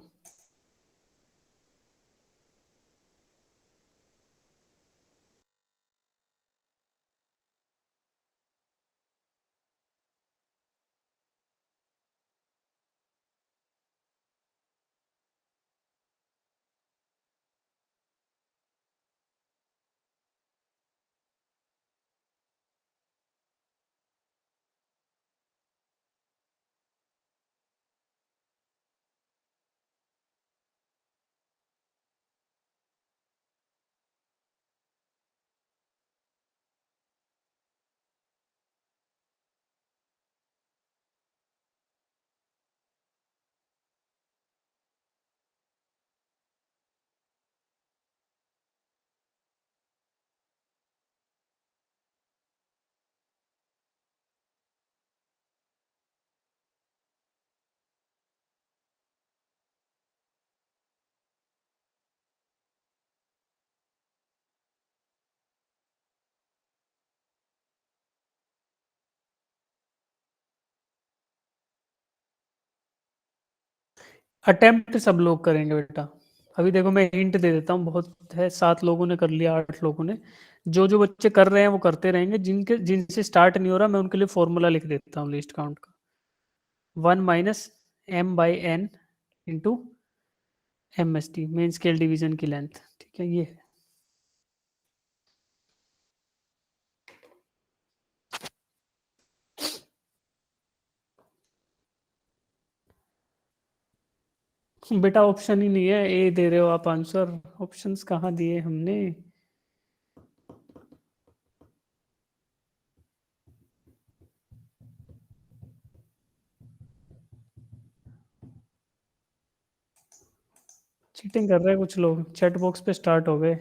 Speaker 2: अटेम्प्ट सब लोग करेंगे बेटा। अभी देखो मैं हिंट दे देता हूँ, बहुत है, 7 लोगों ने कर लिया, 8 लोगों ने, जो जो बच्चे कर रहे हैं वो करते रहेंगे, जिनके जिनसे स्टार्ट नहीं हो रहा मैं उनके लिए फॉर्मूला लिख देता हूँ लिस्ट काउंट का, 1 - m/n into MST, main scale division की लेंथ, ठीक है। ये है बेटा, ऑप्शन ही नहीं है, ए दे रहे हो आप आंसर, ऑप्शंस कहाँ दिए हमने? चीटिंग कर रहे हैं कुछ लोग, चैट बॉक्स पे स्टार्ट हो गए।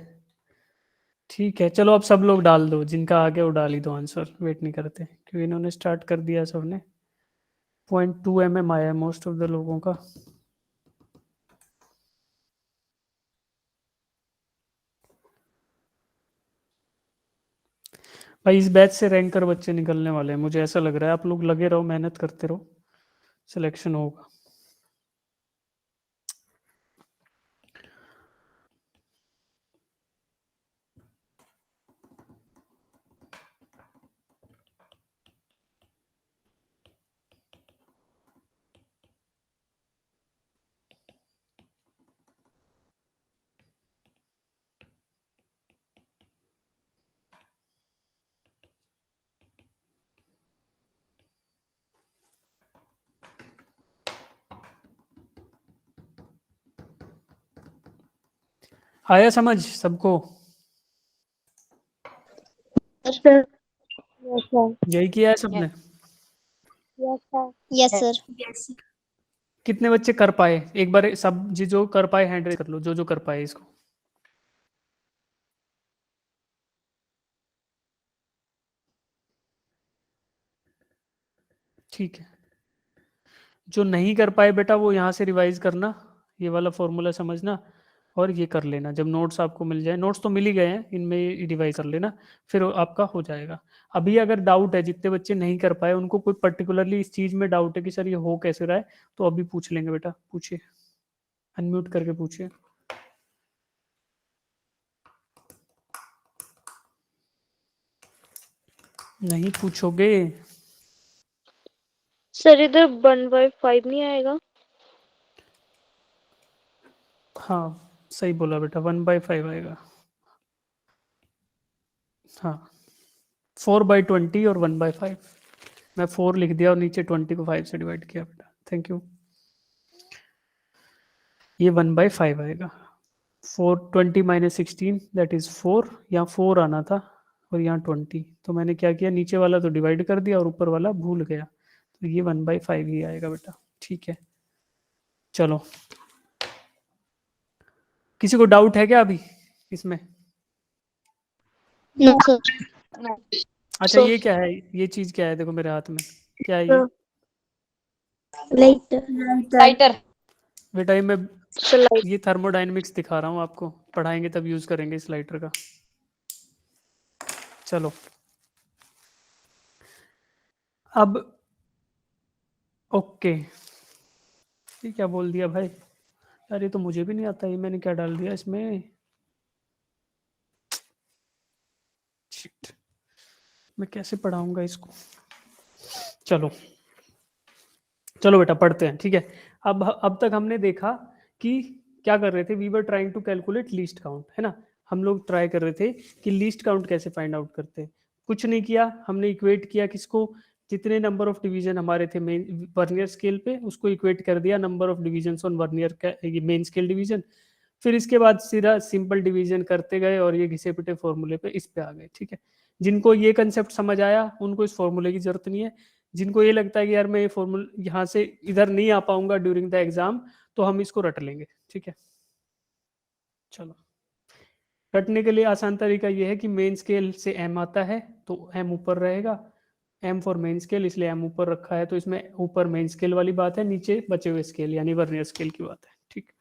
Speaker 2: ठीक है चलो, अब सब लोग डाल दो, जिनका आगे वो डाल ही दो आंसर, वेट नहीं करते क्योंकि इन्होंने स्टार्ट कर दिया सबने। 0.2 mm आया है मोस्ट ऑफ द लोगों का। भाई इस बैच से रैंकर बच्चे निकलने वाले हैं, मुझे ऐसा लग रहा है। आप लोग लगे रहो, मेहनत करते रहो, सिलेक्शन होगा। आया समझ सबको?
Speaker 3: सर यस सर
Speaker 2: यही किया है सबने?
Speaker 3: यस सर यस सर
Speaker 2: कितने बच्चे कर पाए एक बार सब, जो कर पाए हैंड रेज कर लो, जो कर पाए इसको। ठीक है, जो नहीं कर पाए बेटा वो यहाँ से रिवाइज करना, ये वाला फॉर्मूला समझना और ये कर लेना। जब नोट्स आपको मिल जाए, नोट्स तो मिल ही गए हैं, इनमें रिवाइज कर लेना, फिर आपका हो जाएगा। अभी अगर डाउट है, जितने बच्चे नहीं कर पाए उनको कोई पर्टिकुलरली इस चीज में डाउट है कि सर ये हो कैसे रहा है, तो अभी पूछ लेंगे बेटा, पूछिए, अनम्यूट करके पूछिए। नहीं पूछोगे?
Speaker 3: सर इधर 1/5 नहीं आएगा?
Speaker 2: हाँ सही बोला बेटा, 1/5 आएगा। हाँ 4/20 और 1/5। मैं 4 लिख दिया और नीचे 20 को 5 से डिवाइड किया बेटा, थैंक यू। ये 1/5 आएगा। 4 20 - 16 दैट इज 4, यहाँ 4 आना था और यहाँ 20, तो मैंने क्या किया, नीचे वाला तो डिवाइड कर दिया और ऊपर वाला भूल गया, तो ये 1/5 ही आएगा बेटा। ठीक है चलो, किसी को डाउट है क्या अभी इसमें?
Speaker 3: नो सर
Speaker 2: अच्छा ये क्या है, ये चीज क्या है, देखो मेरे हाथ में क्या है ये?
Speaker 3: लाइटर
Speaker 2: बेटा ये मैं
Speaker 3: लाइट
Speaker 2: ये थर्मोडायनेमिक्स दिखा रहा हूँ आपको, पढ़ाएंगे तब यूज करेंगे इस लाइटर का। चलो अब ओके, ये क्या बोल दिया भाई यार, ये तो मुझे भी नहीं आता, ये मैंने क्या डाल दिया इसमें। Shit, मैं कैसे पढ़ाऊंगा इसको? चलो चलो बेटा पढ़ते हैं, ठीक है। अब तक हमने देखा कि क्या कर रहे थे, we were trying to calculate least count, है ना। हम लोग ट्राई कर रहे थे कि लीस्ट काउंट कैसे फाइंड आउट करते हैं। कुछ नहीं किया हमने, इक्वेट किया किसको, जितने नंबर ऑफ डिवीजन हमारे थे मेन वर्नियर स्केल पे, उसको इक्वेट कर दिया number of division on vernier main scale division. फिर इसके बाद सीधा सिंपल डिवीजन करते गए और ये घिसे पिटे फॉर्मूले पे इस पे आ गए, ठीक है। जिनको ये कंसेप्ट समझ आया उनको इस फॉर्मूले की जरूरत नहीं है। जिनको ये लगता है कि यार मैं ये फॉर्मूला यहाँ से इधर नहीं आ पाऊंगा ड्यूरिंग द एग्जाम, तो हम इसको रट लेंगे, ठीक है। चलो रटने के लिए आसान तरीका ये है कि मेन स्केल से एम आता है तो एम ऊपर रहेगा, एम फॉर मेन स्केल इसलिए एम ऊपर रखा है, तो इसमें ऊपर मेन स्केल वाली बात है, नीचे बचे हुए स्केल यानी वर्नियर स्केल की बात है, ठीक।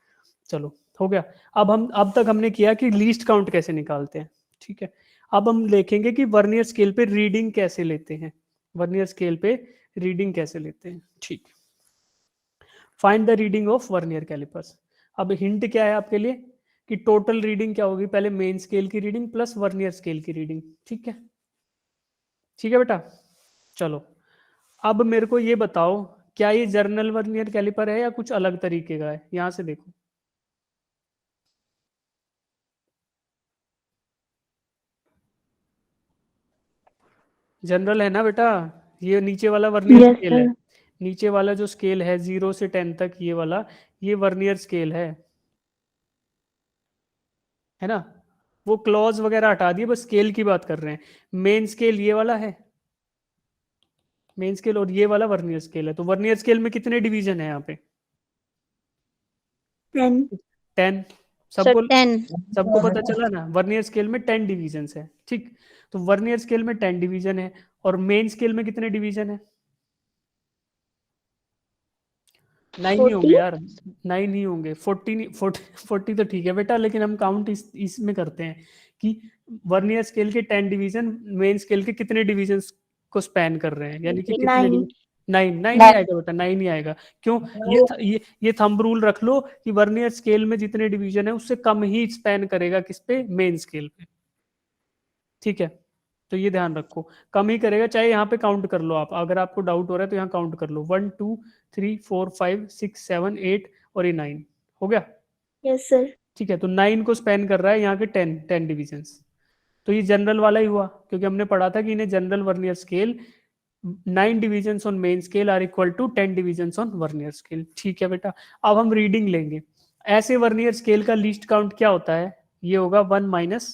Speaker 2: चलो हो गया। अब तक हमने किया कि लीस्ट काउंट कैसे निकालते हैं, ठीक है। अब हम देखेंगे कि वर्नियर स्केल पे रीडिंग कैसे लेते हैं, वर्नियर स्केल पे रीडिंग कैसे लेते हैं, ठीक। Find the reading of vernier callipers. अब हिंट क्या है आपके लिए कि टोटल रीडिंग क्या होगी, पहले मेन स्केल की रीडिंग प्लस वर्नियर स्केल की रीडिंग, ठीक है। ठीक है बेटा चलो, अब मेरे को ये बताओ क्या ये जर्नल वर्नियर कैलिपर है या कुछ अलग तरीके का है, यहां से देखो। जनरल है ना बेटा, ये नीचे वाला वर्नियर
Speaker 3: यस
Speaker 2: स्केल है,
Speaker 3: सर
Speaker 2: नीचे वाला जो स्केल है 0 से 10 तक, ये वाला ये वर्नियर स्केल है ना। वो क्लॉज वगैरह हटा दिए, बस स्केल की बात कर रहे हैं। मेन स्केल ये वाला है, मेन स्केल, और ये वाला वर्नियर स्केल है। तो वर्नियर स्केल में कितने डिवीजन है यहाँ पे?
Speaker 3: 10
Speaker 2: 10
Speaker 3: सर
Speaker 2: सबको
Speaker 3: 10
Speaker 2: सबको पता चला ना, वर्नियर स्केल में 10 डिवीजन है, ठीक। तो वर्नियर स्केल में 10 डिवीजन है, और मेन स्केल में कितने डिवीजन है? 9 नहीं
Speaker 3: 40
Speaker 2: होंगे यार, 9 नहीं होंगे, 40 नहीं, 40 तो ठीक है बेटा, लेकिन हम काउंट इसमें करते हैं कि वर्नियर स्केल के 10 डिवीजन मेन स्केल के कितने डिवीजन को स्पैन कर रहे हैं, यानी कि कितने
Speaker 3: 9
Speaker 2: 9 9 नहीं आएगा बेटा, 9 नहीं आएगा। क्यों? ये थंब रूल रख लो कि वर्नियर स्केल में जितने डिवीजन है उससे कम ही स्पैन करेगा किस पे? मेन स्केल पे, ठीक है। तो ये ध्यान रखो, कम ही करेगा, चाहे यहाँ पे काउंट कर लो आप, अगर आपको डाउट हो रहा है तो यहाँ काउंट कर लो, 1 2 3 4 5 6 7 8 और ये 9 हो गया,
Speaker 3: यस सर
Speaker 2: ठीक है। तो 9 को स्पेन कर रहा है यहाँ के 10 डिविजन्स। तो ये जनरल वाला ही हुआ, क्योंकि हमने पढ़ा था कि इन्हें general vernier scale 9 divisions on main scale are equal to 10 divisions on vernier scale, ठीक है बेटा। अब हम रीडिंग लेंगे। ऐसे वर्नियर स्केल का लीस्ट काउंट क्या होता है? ये होगा 1 माइनस,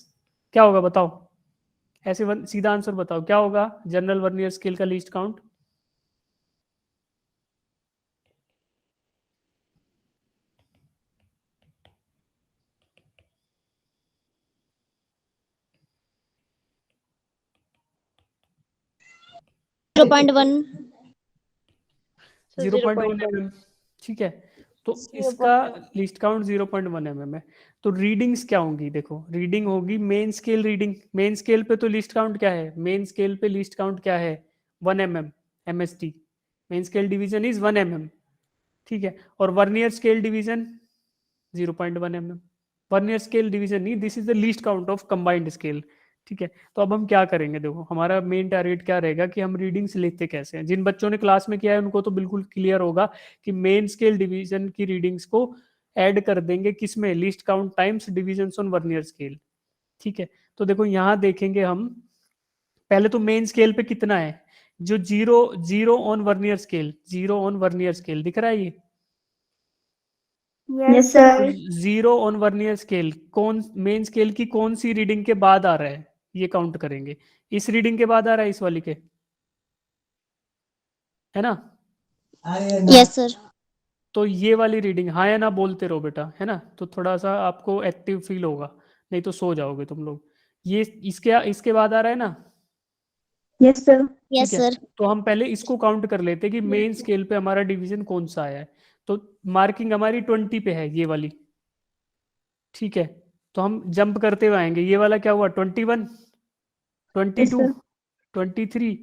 Speaker 2: क्या होगा बताओ? ऐसे सीधा आंसर बताओ, क्या होगा जनरल वर्नियर स्केल का least count?
Speaker 3: Zero point one
Speaker 2: 0.1 mm, ठीक है। तो इसका लीस्ट काउंट 0.1 mm है। तो रीडिंग्स क्या होंगी? देखो, रीडिंग होगी main scale reading. Main scale पे तो लीस्ट काउंट क्या है? मेन स्केल पे लीस्ट काउंट क्या है? 1 mm, MSD, main scale division is 1 mm, ठीक है। और vernier scale division 0.1 mm। Vernier scale division नहीं, this is the least count of combined scale, ठीक है। तो अब हम क्या करेंगे? देखो, हमारा मेन टारगेट क्या रहेगा कि हम रीडिंग्स लेते कैसे हैं। जिन बच्चों ने क्लास में किया है उनको तो बिल्कुल क्लियर होगा कि मेन स्केल डिवीजन की रीडिंग्स को ऐड कर देंगे किसमें? Least count times division on vernier scale, ठीक है। तो देखो यहां देखेंगे हम, पहले तो मेन स्केल पे कितना है? जो zero zero on vernier scale, zero on vernier scale दिख रहा है ये?
Speaker 3: Yes sir
Speaker 2: zero on vernier scale कौन मेन स्केल की कौन सी रीडिंग के बाद आ रहा है? ये काउंट करेंगे। इस रीडिंग के बाद आ रहा है, इस वाली के, है ना?
Speaker 3: यस सर
Speaker 2: तो ये वाली रीडिंग, हाँ या ना बोलते रहो बेटा, है ना? तो थोड़ा सा आपको एक्टिव फील होगा, नहीं तो सो जाओगे तुम लोग। ये इसके इसके बाद आ रहा है ना?
Speaker 1: Yes sir.
Speaker 2: ठीक
Speaker 3: यस
Speaker 2: है।
Speaker 3: सर
Speaker 2: तो हम पहले इसको काउंट कर लेते हैं कि मेन स्केल पे हमारा डिवीजन कौन सा आया है। तो मार्किंग हमारी 20 पे है, ये वाली, ठीक है। तो हम जंप करते हुए आएंगे, ये वाला क्या हुआ? 21, 22, 23,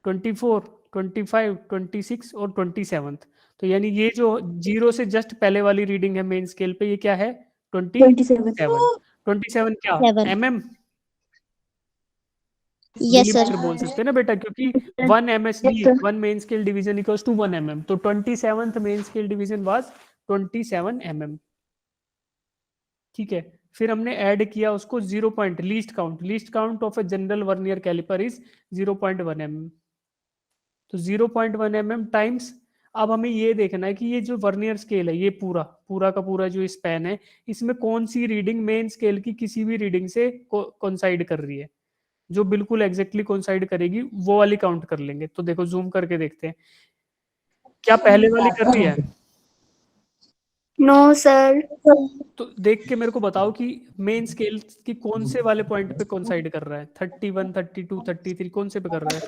Speaker 2: 24, 25, 26 और 27। तो यानी ये जो जीरो से जस्ट पहले वाली रीडिंग है मेन स्केल पे, ये क्या है? 27। 27 क्या?
Speaker 3: 7
Speaker 2: mm,
Speaker 3: यस सर
Speaker 2: मिलीमीटर बोल सकते हैं ना बेटा, क्योंकि 1 MSD, 1 main scale division equals to 1 mm। तो 27th main scale division was 27 mm, ठीक है। फिर हमने ऐड किया उसको 0 point least count of a general vernier caliper is 0.1 mm। तो 0.1 mm टाइम्स, अब हमें ये देखना है कि ये जो वर्नियर स्केल है, ये पूरा पूरा का पूरा जो स्पैन है, इसमें कौन सी रीडिंग मेन स्केल की किसी भी रीडिंग से कोइंसाइड कर रही है। जो बिल्कुल एग्जैक्टली कोइंसाइड करेगी वो वाली काउंट कर लेंगे। तो देखो जूम करके देखते हैं, क्या पहले वाली कर रही है?
Speaker 1: No sir.
Speaker 2: तो देख के मेरे को बताओ कि मेन स्केल की कौन से वाले पॉइंट पे कोइंसाइड कर रहा है? 31, 32, 33 कौन से पे कर रहा है?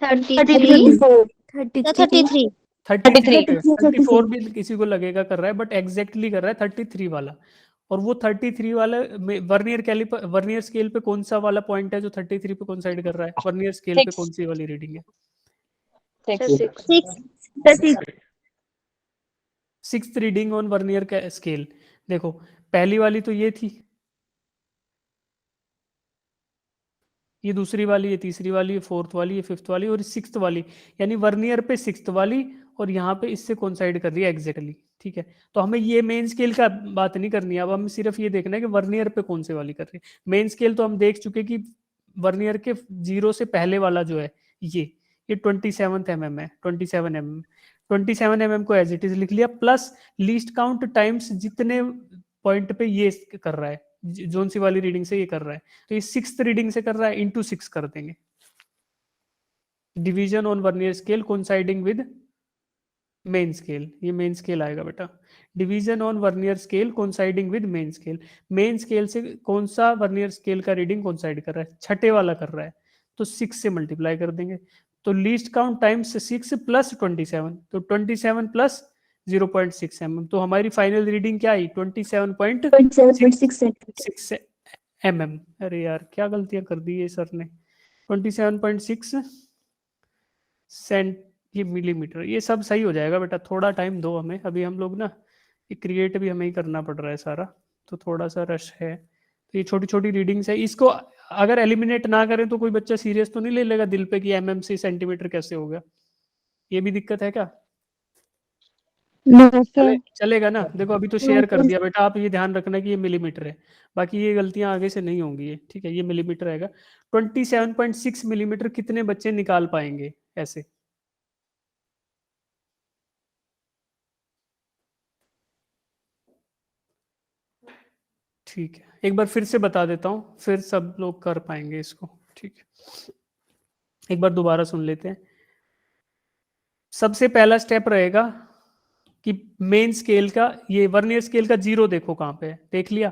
Speaker 3: 33 33
Speaker 2: 33 पे, 34 भी किसी को लगेगा कर रहा है, बट एग्जैक्टली कर रहा है 33 वाला। और वो 33 वाला वर्नियर कैलिपर, वर्नियर स्केल पे कौन सा वाला पॉइंट है जो 33 पे कोइंसाइड कर रहा है? वर्नियर स्केल पे कौन सी वाली रीडिंग है?
Speaker 3: 6
Speaker 2: sixth reading on vernier scale. देखो, पहली वाली तो ये थी, ये दूसरी वाली, ये तीसरी वाली, ये फोर्थ वाली, ये फिफ्थ वाली और सिक्स्थ वाली। यानी वर्नियर पे सिक्स्थ वाली और यहाँ पे इससे कोइंसाइड कर रही है एग्जैक्टली, ठीक है। तो हमें ये मेन स्केल का बात नहीं करनी है, अब हमें सिर्फ ये देखना है कि वर्नियर पे कौन से वाली कर रही है। मेन स्केल तो हम देख चुके कि वर्नियर के जीरो से पहले वाला जो है ये 27 mm है, 27 mm। 27 mm को एज इट इज लिख लिया, प्लस लीस्ट काउंट टाइम्स जितने पॉइंट पे ये कर रहा है, जोन सी वाली रीडिंग से ये कर रहा है, तो ये सिक्स्थ रीडिंग से कर रहा है, इंटू 6 कर देंगे। Division on vernier scale coinciding with main scale, ये मेन स्केल आएगा बेटा। Division on vernier scale coinciding with main scale. Main scale से कौन सा वर्नियर स्केल का रीडिंग कोइंसाइड कर रहा है? छठे वाला कर रहा है, तो 6 से मल्टीप्लाई कर देंगे। तो लीस्ट काउंट टाइम्स 6 प्लस 27, तो 27 प्लस 0.6 mm, तो हमारी फाइनल रीडिंग क्या आई? 27.6 mm। अरे यार क्या गलतियां कर दी है सर ने। 27.6 सेंट, ये मिलीमीटर, ये सब सही हो जाएगा बेटा, थोड़ा टाइम दो हमें, अभी हम लोग ना ये क्रिएट भी हमें ही करना पड़ रहा है सारा, तो थोड़ा सा रश है। तो ये छोटी छोटी रीडिंग्स है, इसको अगर एलिमिनेट ना करें तो कोई बच्चा सीरियस तो नहीं ले लेगा दिल पे कि mm से सेंटीमीटर कैसे हो गया, ये भी दिक्कत है क्या?
Speaker 1: No sir.
Speaker 2: चलेगा ना? देखो अभी तो शेयर कर दिया बेटा, आप ये ध्यान रखना कि ये मिलीमीटर है, बाकी ये गलतियां आगे से नहीं होंगी, ये ठीक है, ये मिलीमीटर आएगा। 27.6 मिलीमीटर कितने बच्चे निकाल पाएंगे ऐसे? ठीक है, एक बार फिर से बता देता हूँ, फिर सब लोग कर पाएंगे इसको, ठीक है। एक बार दोबारा सुन लेते हैं। सबसे पहला स्टेप रहेगा कि मेन स्केल का, ये वर्नियर स्केल का जीरो देखो कहाँ पे है, देख लिया?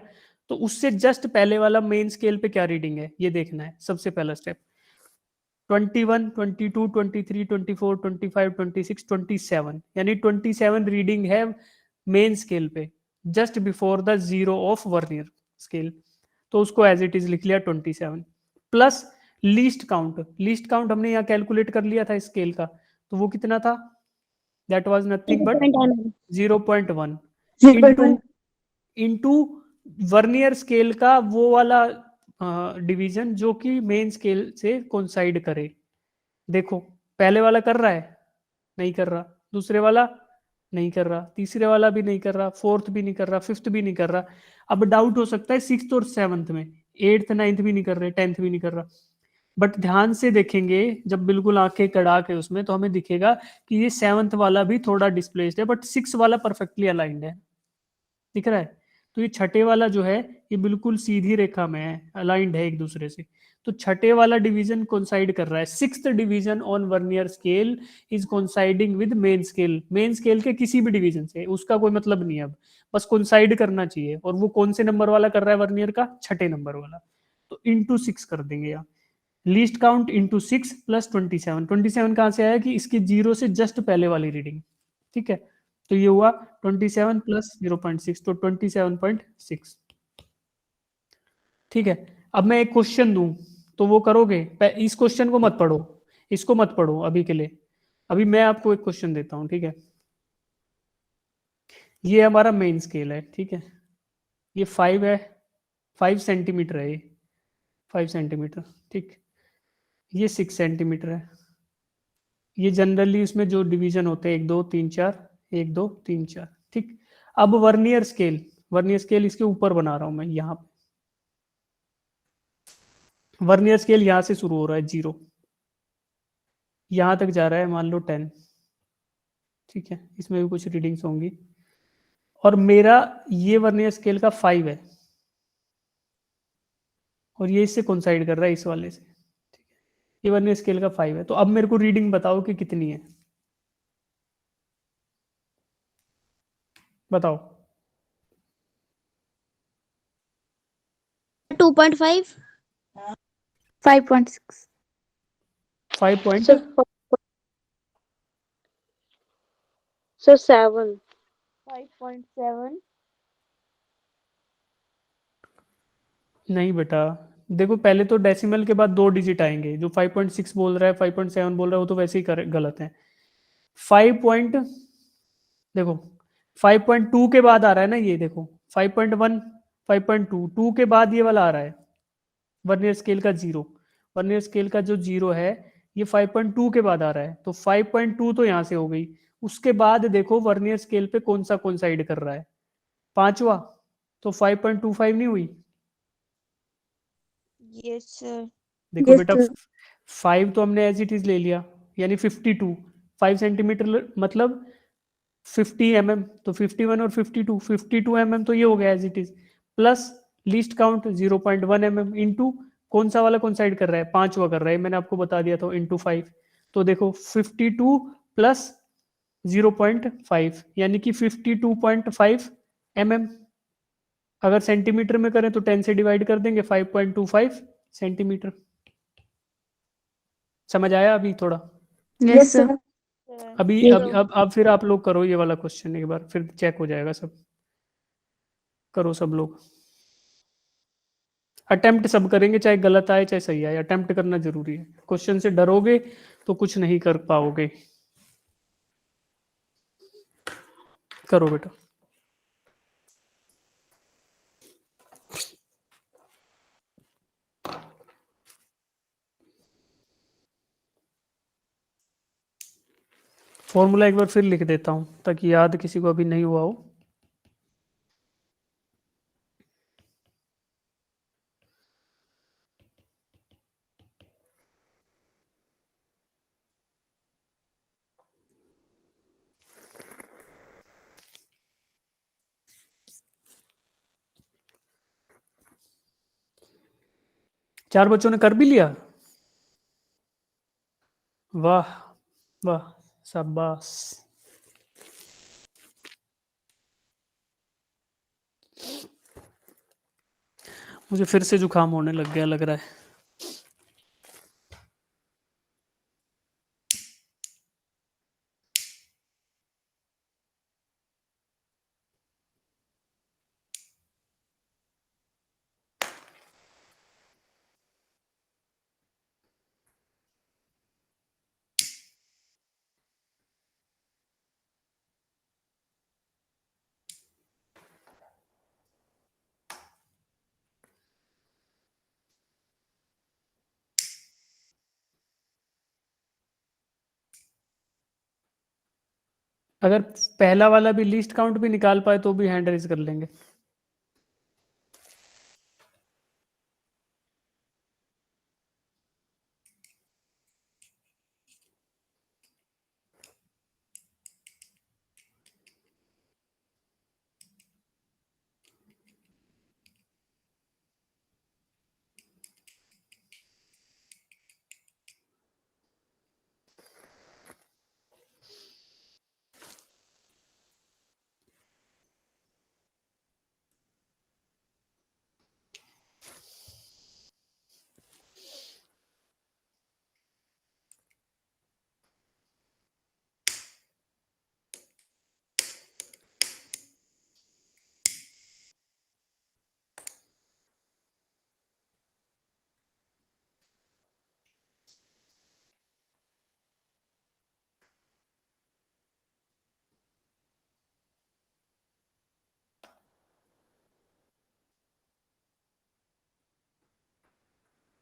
Speaker 2: तो उससे जस्ट पहले वाला मेन स्केल पे क्या रीडिंग है ये देखना है, सबसे पहला स्टेप। 21, 22, 23, 24, 25, 26, 27, यानी 27 रीडिंग है मेन स्केल पे just before the zero of vernier scale, तो उसको एज इट इज लिख लिया 27 plus least count. Least count हमने यहाँ कैलकुलेट कर लिया था स्केल का, तो वो कितना था? That was nothing but 0.1 into into vernier scale का वो वाला डिवीजन जो कि मेन स्केल से कोइंसाइड करे। देखो पहले वाला कर रहा है, नहीं कर रहा, दूसरे वाला नहीं कर रहा, तीसरे वाला भी नहीं कर रहा, फोर्थ भी नहीं कर रहा, फिफ्थ भी नहीं कर रहा। अब डाउट हो सकता है सिक्स्थ और सेवंथ में, एट्थ नाइन्थ भी नहीं कर रहे, टेंथ भी नहीं कर रहा, बट ध्यान से देखेंगे जब बिल्कुल आंखें कड़ा के उसमें, तो हमें दिखेगा कि ये सेवंथ वाला भी थोड़ा डिस्प्लेस्ड है, बट सिक्स वाला परफेक्टली अलाइंड है, दिख रहा है? तो ये छठे वाला जो है ये बिल्कुल सीधी रेखा में है, अलाइंड है एक दूसरे से, तो छठे वाला डिवीजन कोइंसाइड कर रहा है। Sixth division on vernier scale is coinciding with main scale, main scale के किसी भी डिवीजन से, उसका कोई मतलब नहीं है अब, बस कोइंसाइड करना चाहिए। और वो कौन से नंबर वाला कर रहा है वर्नियर का? छठे नंबर वाला, तो इंटू 6 कर देंगे यहाँ। लीस्ट काउंट इंटू 6 प्लस 27, 27 कहाँ से आया? कि इसके जीरो से जस्ट पहले वाली रीडिंग, ठीक है, तो ये हुआ 27 प्लस 0.6, तो 27.6, ठीक है। अब मैं एक क्वेश्चन दूं तो वो करोगे? इस क्वेश्चन को मत पढ़ो, इसको मत पढ़ो अभी के लिए, अभी मैं आपको एक क्वेश्चन देता हूं, ठीक है। ये हमारा मेन स्केल है, ठीक है, ये 5 है, 5 सेंटीमीटर है ये, 5 सेंटीमीटर, ठीक। ये 6 सेंटीमीटर है, ये जनरली उसमें जो डिवीजन होते हैं 1 2 3 4, 1 2 3 4, ठीक। अब वर्नियर स्केल, वर्नियर स्केल इसके ऊपर बना रहा हूं मैं, यहाँ पे वर्नियर स्केल यहां से शुरू हो रहा है 0, यहां तक जा रहा है मान लो 10, ठीक है, इसमें भी कुछ रीडिंग्स होंगी, और मेरा ये वर्नियर स्केल का 5 है, और ये इससे कोइंसाइड कर रहा है इस वाले से, ठीक है, ये वर्नियर स्केल का 5 है। तो अब मेरे को रीडिंग बताओ कि कितनी है, बताओ।
Speaker 3: 2.5
Speaker 1: 5.6
Speaker 2: 5 पॉइंट,
Speaker 4: सर 7
Speaker 1: 5.7
Speaker 2: नहीं बेटा, देखो पहले तो डेसिमल के बाद 2 डिजिट आएंगे, जो 5.6 बोल रहा है 5.7 बोल रहा है वो तो वैसे ही गलत है। 5 पॉइंट, देखो 5.2 के बाद आ रहा है ना ये, देखो 5.1 5.2, 2 के बाद ये वाला आ रहा है वर्नियर स्केल का 0, वर्नियर स्केल का जो 0 है ये 5.2 के बाद आ रहा है, तो 5.2 तो यहां से हो गई। उसके बाद देखो वर्नियर स्केल पे कौन सा कोइंसाइड कर रहा है? पांचवा, तो 5.25 नहीं हुई?
Speaker 1: Yes sir.
Speaker 2: देखो बेटा 5 तो हमने एज इट इज ले लिया, यानी 52, 5 सेंटीमीटर मतलब 50 mm, तो 51 और 52 mm, तो ये हो गया as it is, plus least count 0.1 mm into कौन सा वाला कोइंसाइड कर रहा है? पांचवा कर रहा है, मैंने आपको बता दिया था, इंटू 5, तो देखो 52 प्लस 0.5 यानी कि 52.5 mm। अगर सेंटीमीटर में करें तो 10 से डिवाइड कर देंगे, 5.25 सेंटीमीटर। समझ आया अभी थोड़ा?
Speaker 1: Yes, sir.
Speaker 2: अभी
Speaker 3: Yes.
Speaker 2: अब फिर आप लोग करो ये वाला क्वेश्चन एक बार, फिर चेक हो जाएगा सब। करो सब लोग, अटेम्प्ट सब करेंगे, चाहे गलत आए चाहे सही आए, अटेम्प्ट करना जरूरी है। क्वेश्चन से डरोगे तो कुछ नहीं कर पाओगे। करो बेटा। फॉर्मूला एक बार फिर लिख देता हूं ताकि याद किसी को अभी नहीं हुआ हो। चार बच्चों ने कर भी लिया? वाह वाह, शाबाश। मुझे फिर से जुकाम होने लग गया लग रहा है। अगर पहला वाला भी लीस्ट काउंट भी निकाल पाए तो भी हैंड रेज कर लेंगे।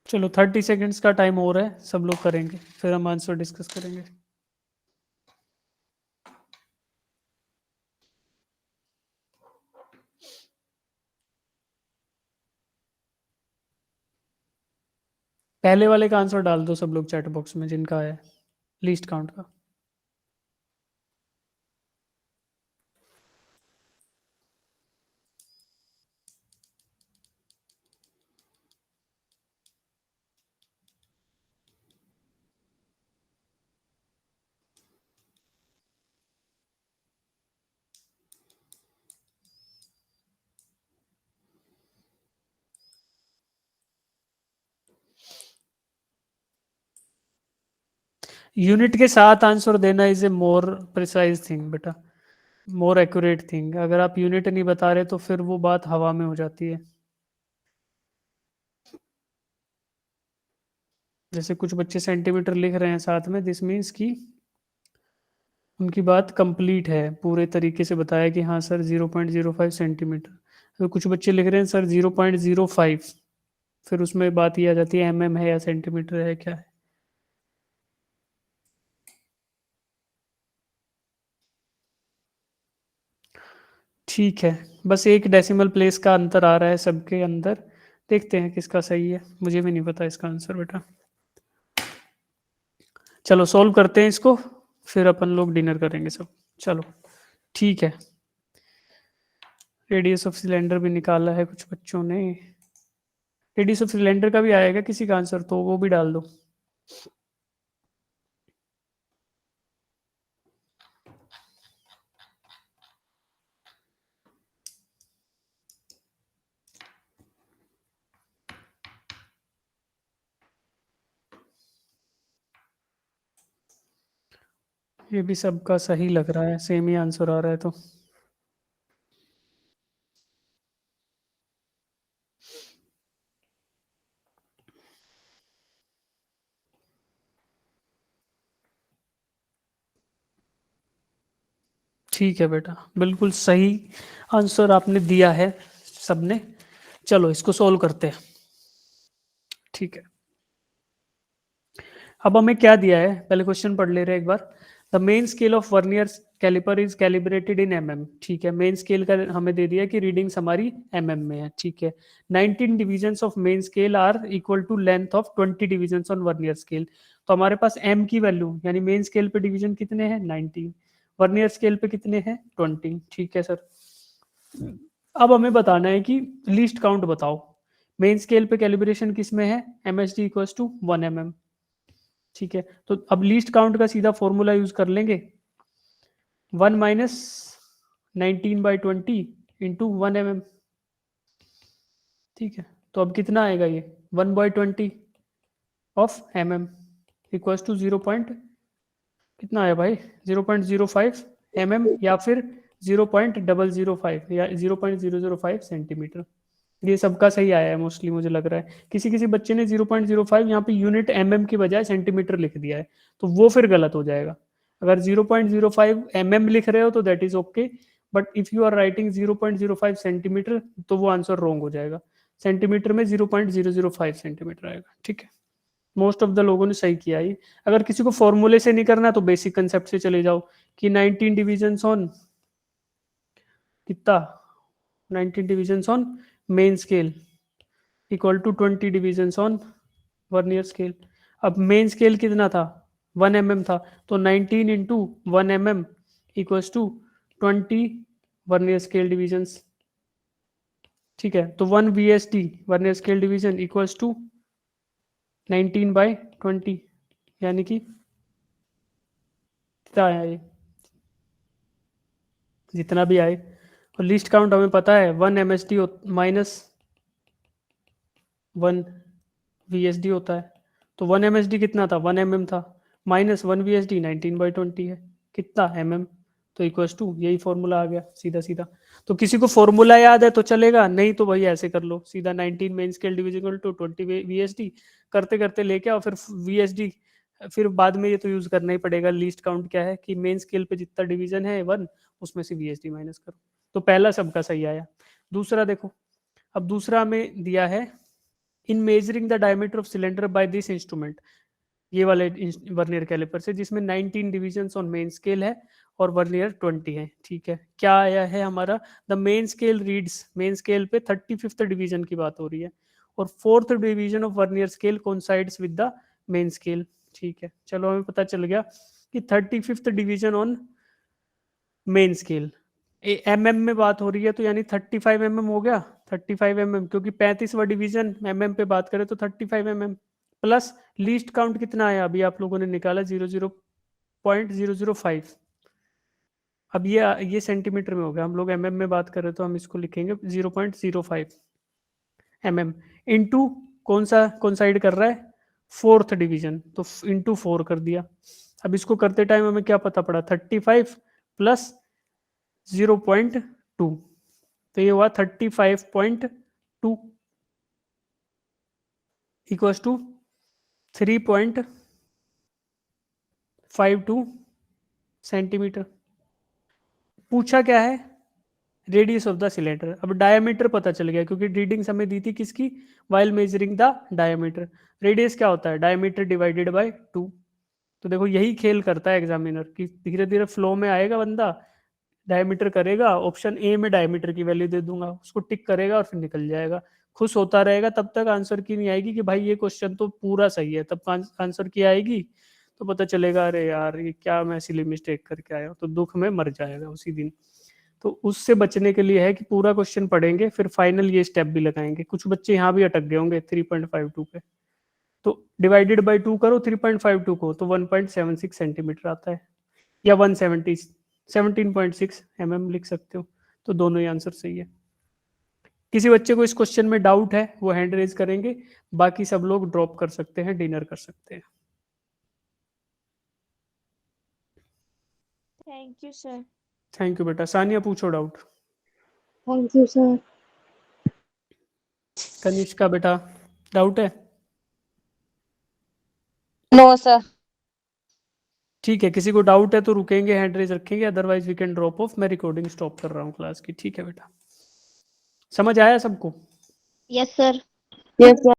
Speaker 2: चलो 30 सेकेंड्स का टाइम हो रहा है, सब लोग करेंगे फिर हम आंसर डिस्कस करेंगे। पहले वाले का आंसर डाल दो सब लोग चैट बॉक्स में जिनका है लीस्ट काउंट का। यूनिट के साथ आंसर देना is a more precise thing बेटा, मोर एक्यूरेट थिंग। अगर आप यूनिट नहीं बता रहे तो फिर वो बात हवा में हो जाती है। जैसे कुछ बच्चे सेंटीमीटर लिख रहे हैं साथ में, दिस मीन्स कि उनकी बात कंप्लीट है, पूरे तरीके से बताया कि हाँ सर 0.05 सेंटीमीटर। तो कुछ बच्चे लिख रहे हैं सर 0.05, फिर उसमें बात ये आ जाती है mm है या सेंटीमीटर है क्या है। ठीक है, बस एक डेसिमल प्लेस का अंतर आ रहा है सबके अंदर। देखते हैं किसका सही है, मुझे भी नहीं पता इसका आंसर बेटा। चलो सॉल्व करते हैं इसको, फिर अपन लोग डिनर करेंगे सब। चलो ठीक है। रेडियस ऑफ सिलेंडर भी निकाला है कुछ बच्चों ने। रेडियस ऑफ सिलेंडर का भी आएगा किसी का आंसर तो वो भी डाल दो। ये भी सबका सही लग रहा है, सेम ही आंसर आ रहा है तो। ठीक है बेटा, बिल्कुल सही आंसर आपने दिया है सबने। चलो इसको सॉल्व करते हैं। ठीक है, अब हमें क्या दिया है, पहले क्वेश्चन पढ़ ले रहे हैं एक बार। The main scale of vernier caliper is calibrated in MM. ठीक है, मेन स्केल का हमें दे दिया कि रीडिंग्स हमारी एमएम में है। ठीक है, 19 divisions of main scale are equal to length of 20 divisions on vernier scale. तो हमारे पास एम की वैल्यू यानी मेन स्केल पे डिवीजन कितने हैं, 19, वर्नियर स्केल पे कितने हैं, 20। ठीक है सर, अब हमें बताना है कि लीस्ट काउंट बताओ। मेन स्केल पे कैलिब्रेशन किस में है, M H D equal to 1 mm। ठीक है, तो अब लीस्ट काउंट का सीधा फॉर्मूला यूज कर लेंगे, 1 माइनस 19/20 इंटू 1 mm। ठीक है, तो अब कितना आएगा ये 1/20 of mm equal to 0 point कितना आया भाई, 0.05 mm या फिर 0.005 या 0.005 सेंटीमीटर। ये सबका सही आया है मोस्टली, मुझे लग रहा है। किसी किसी बच्चे ने 0.05 यहाँ पे यूनिट की बजाय सेंटीमीटर लिख दिया है, तो वो फिर गलत हो जाएगा। अगर 0.05 लिख रहे हो तो that is okay, but if you are writing 0.05 centimetre तो वो आंसर रॉन्ग हो जाएगा। सेंटीमीटर में 0.005 सेंटीमीटर आएगा। ठीक है, मोस्ट ऑफ द लोगों ने सही किया ये। अगर किसी को फॉर्मूले से नहीं करना तो बेसिक कंसेप्ट से चले जाओ कि 19 डिविजन ऑन कितना, 19 division on main scale equal to 20 division on vernier scale. अब मेन स्केल कितना था, 1 mm था, तो 19 into 1 mm equals to 20 vernier scale divisions. ठीक है, तो 1 VSD vernier scale division equals to 19/20, यानी कि कितना आया ये, जितना भी आए। और लीस्ट काउंट हमें पता है 1 MSD माइनस 1 VSD होता है। तो 1 MSD कितना था, 1 mm था, माइनस 1 VSD 19/20 है, कितना mm, तो इक्वल्स टू यही फॉर्मूला आ गया सीधा सीधा। तो किसी को फॉर्मूला याद है तो चलेगा, नहीं तो भाई ऐसे कर लो सीधा, 19 main scale divisible to 20 VSD करते करते लेके आओ, फिर VSD फिर बाद में ये तो यूज करना ही पड़ेगा। लीस्ट काउंट क्या है कि मेन स्केल पे जितना डिवीजन है 1 उसमें से VSD माइनस करो। तो पहला सबका सही आया। दूसरा देखो, अब दूसरा हमें दिया है in measuring the diameter of cylinder by this instrument, ये वाले वर्नियर कैलिपर से, जिसमें 19 डिविजन्स ऑन मेन स्केल है और वर्नियर 20 है। ठीक है, क्या आया है हमारा, the main scale reads, main scale पे 35th डिवीजन की बात हो रही है, और 4th division of vernier scale coincides with the main scale. ठीक है, चलो हमें पता चल गया कि 35th division on main scale mm में बात हो रही है, तो यानी 35 mm हो गया, 35 mm, क्योंकि 35वां डिवीजन mm पे बात करें तो 35 mm प्लस लीस्ट काउंट कितना आया, अभी आप लोगों ने निकाला 0.005। अब ये सेंटीमीटर में हो गया, हम लोग mm में बात करें तो हम इसको लिखेंगे 0.05 mm इंटू कौन सा कोइंसाइड कर रहा है, 4th डिवीजन, तो इंटू 4 कर दिया। अब इसको करते टाइम हमें क्या पता पड़ा, 35 प्लस 0.2, तो ये हुआ 35.2 इक्वल्स टू 3.52 सेंटीमीटर। पूछा क्या है, रेडियस ऑफ द सिलेंडर। अब डायमीटर पता चल गया क्योंकि रीडिंग्स हमें दी थी किसकी, while measuring the diameter. Radius क्या होता है, डायमीटर डिवाइडेड बाय 2। तो देखो यही खेल करता है एग्जामिनर कि धीरे धीरे फ्लो में आएगा बंदा, डायमीटर करेगा, ऑप्शन ए में डायमीटर की वैल्यू दे दूंगा, उसको टिक करेगा और फिर निकल जाएगा, खुश होता रहेगा तब तक आंसर की नहीं आएगी कि भाई ये क्वेश्चन तो पूरा सही है, तब आंसर की आएगी तो पता चलेगा अरे यार ये क्या मैं सिली मिस्टेक करके आया हूँ, तो दुख में मर जाएगा उसी दिन। तो उससे बचने के लिए है कि पूरा क्वेश्चन पढ़ेंगे फिर फाइनल ये स्टेप भी लगाएंगे। कुछ बच्चे यहाँ भी अटक गए होंगे 3.52 पे, तो डिवाइडेड बाय 2 करो 3.52 को, तो 1.76 सेंटीमीटर आता है, या 17.6 mm लिख सकते हो। तो दोनों ही आंसर सही है। किसी बच्चे को इस क्वेश्चन में डाउट है वो हैंड रेज करेंगे, बाकी सब लोग ड्रॉप कर सकते हैं, डिनर कर सकते हैं।
Speaker 1: Thank you, sir.
Speaker 2: Thank you बेटा। सानिया पूछो doubt.
Speaker 1: Thank you, sir.
Speaker 2: Kanishka बेटा डाउट है?
Speaker 1: No, sir.
Speaker 2: ठीक है, किसी को डाउट है तो रुकेंगे, हैंड रेज रखेंगे, otherwise we can drop off. मैं रिकॉर्डिंग स्टॉप कर रहा हूँ क्लास की। ठीक है बेटा, समझ आया सबको?
Speaker 3: Yes, sir.
Speaker 1: Yes, sir.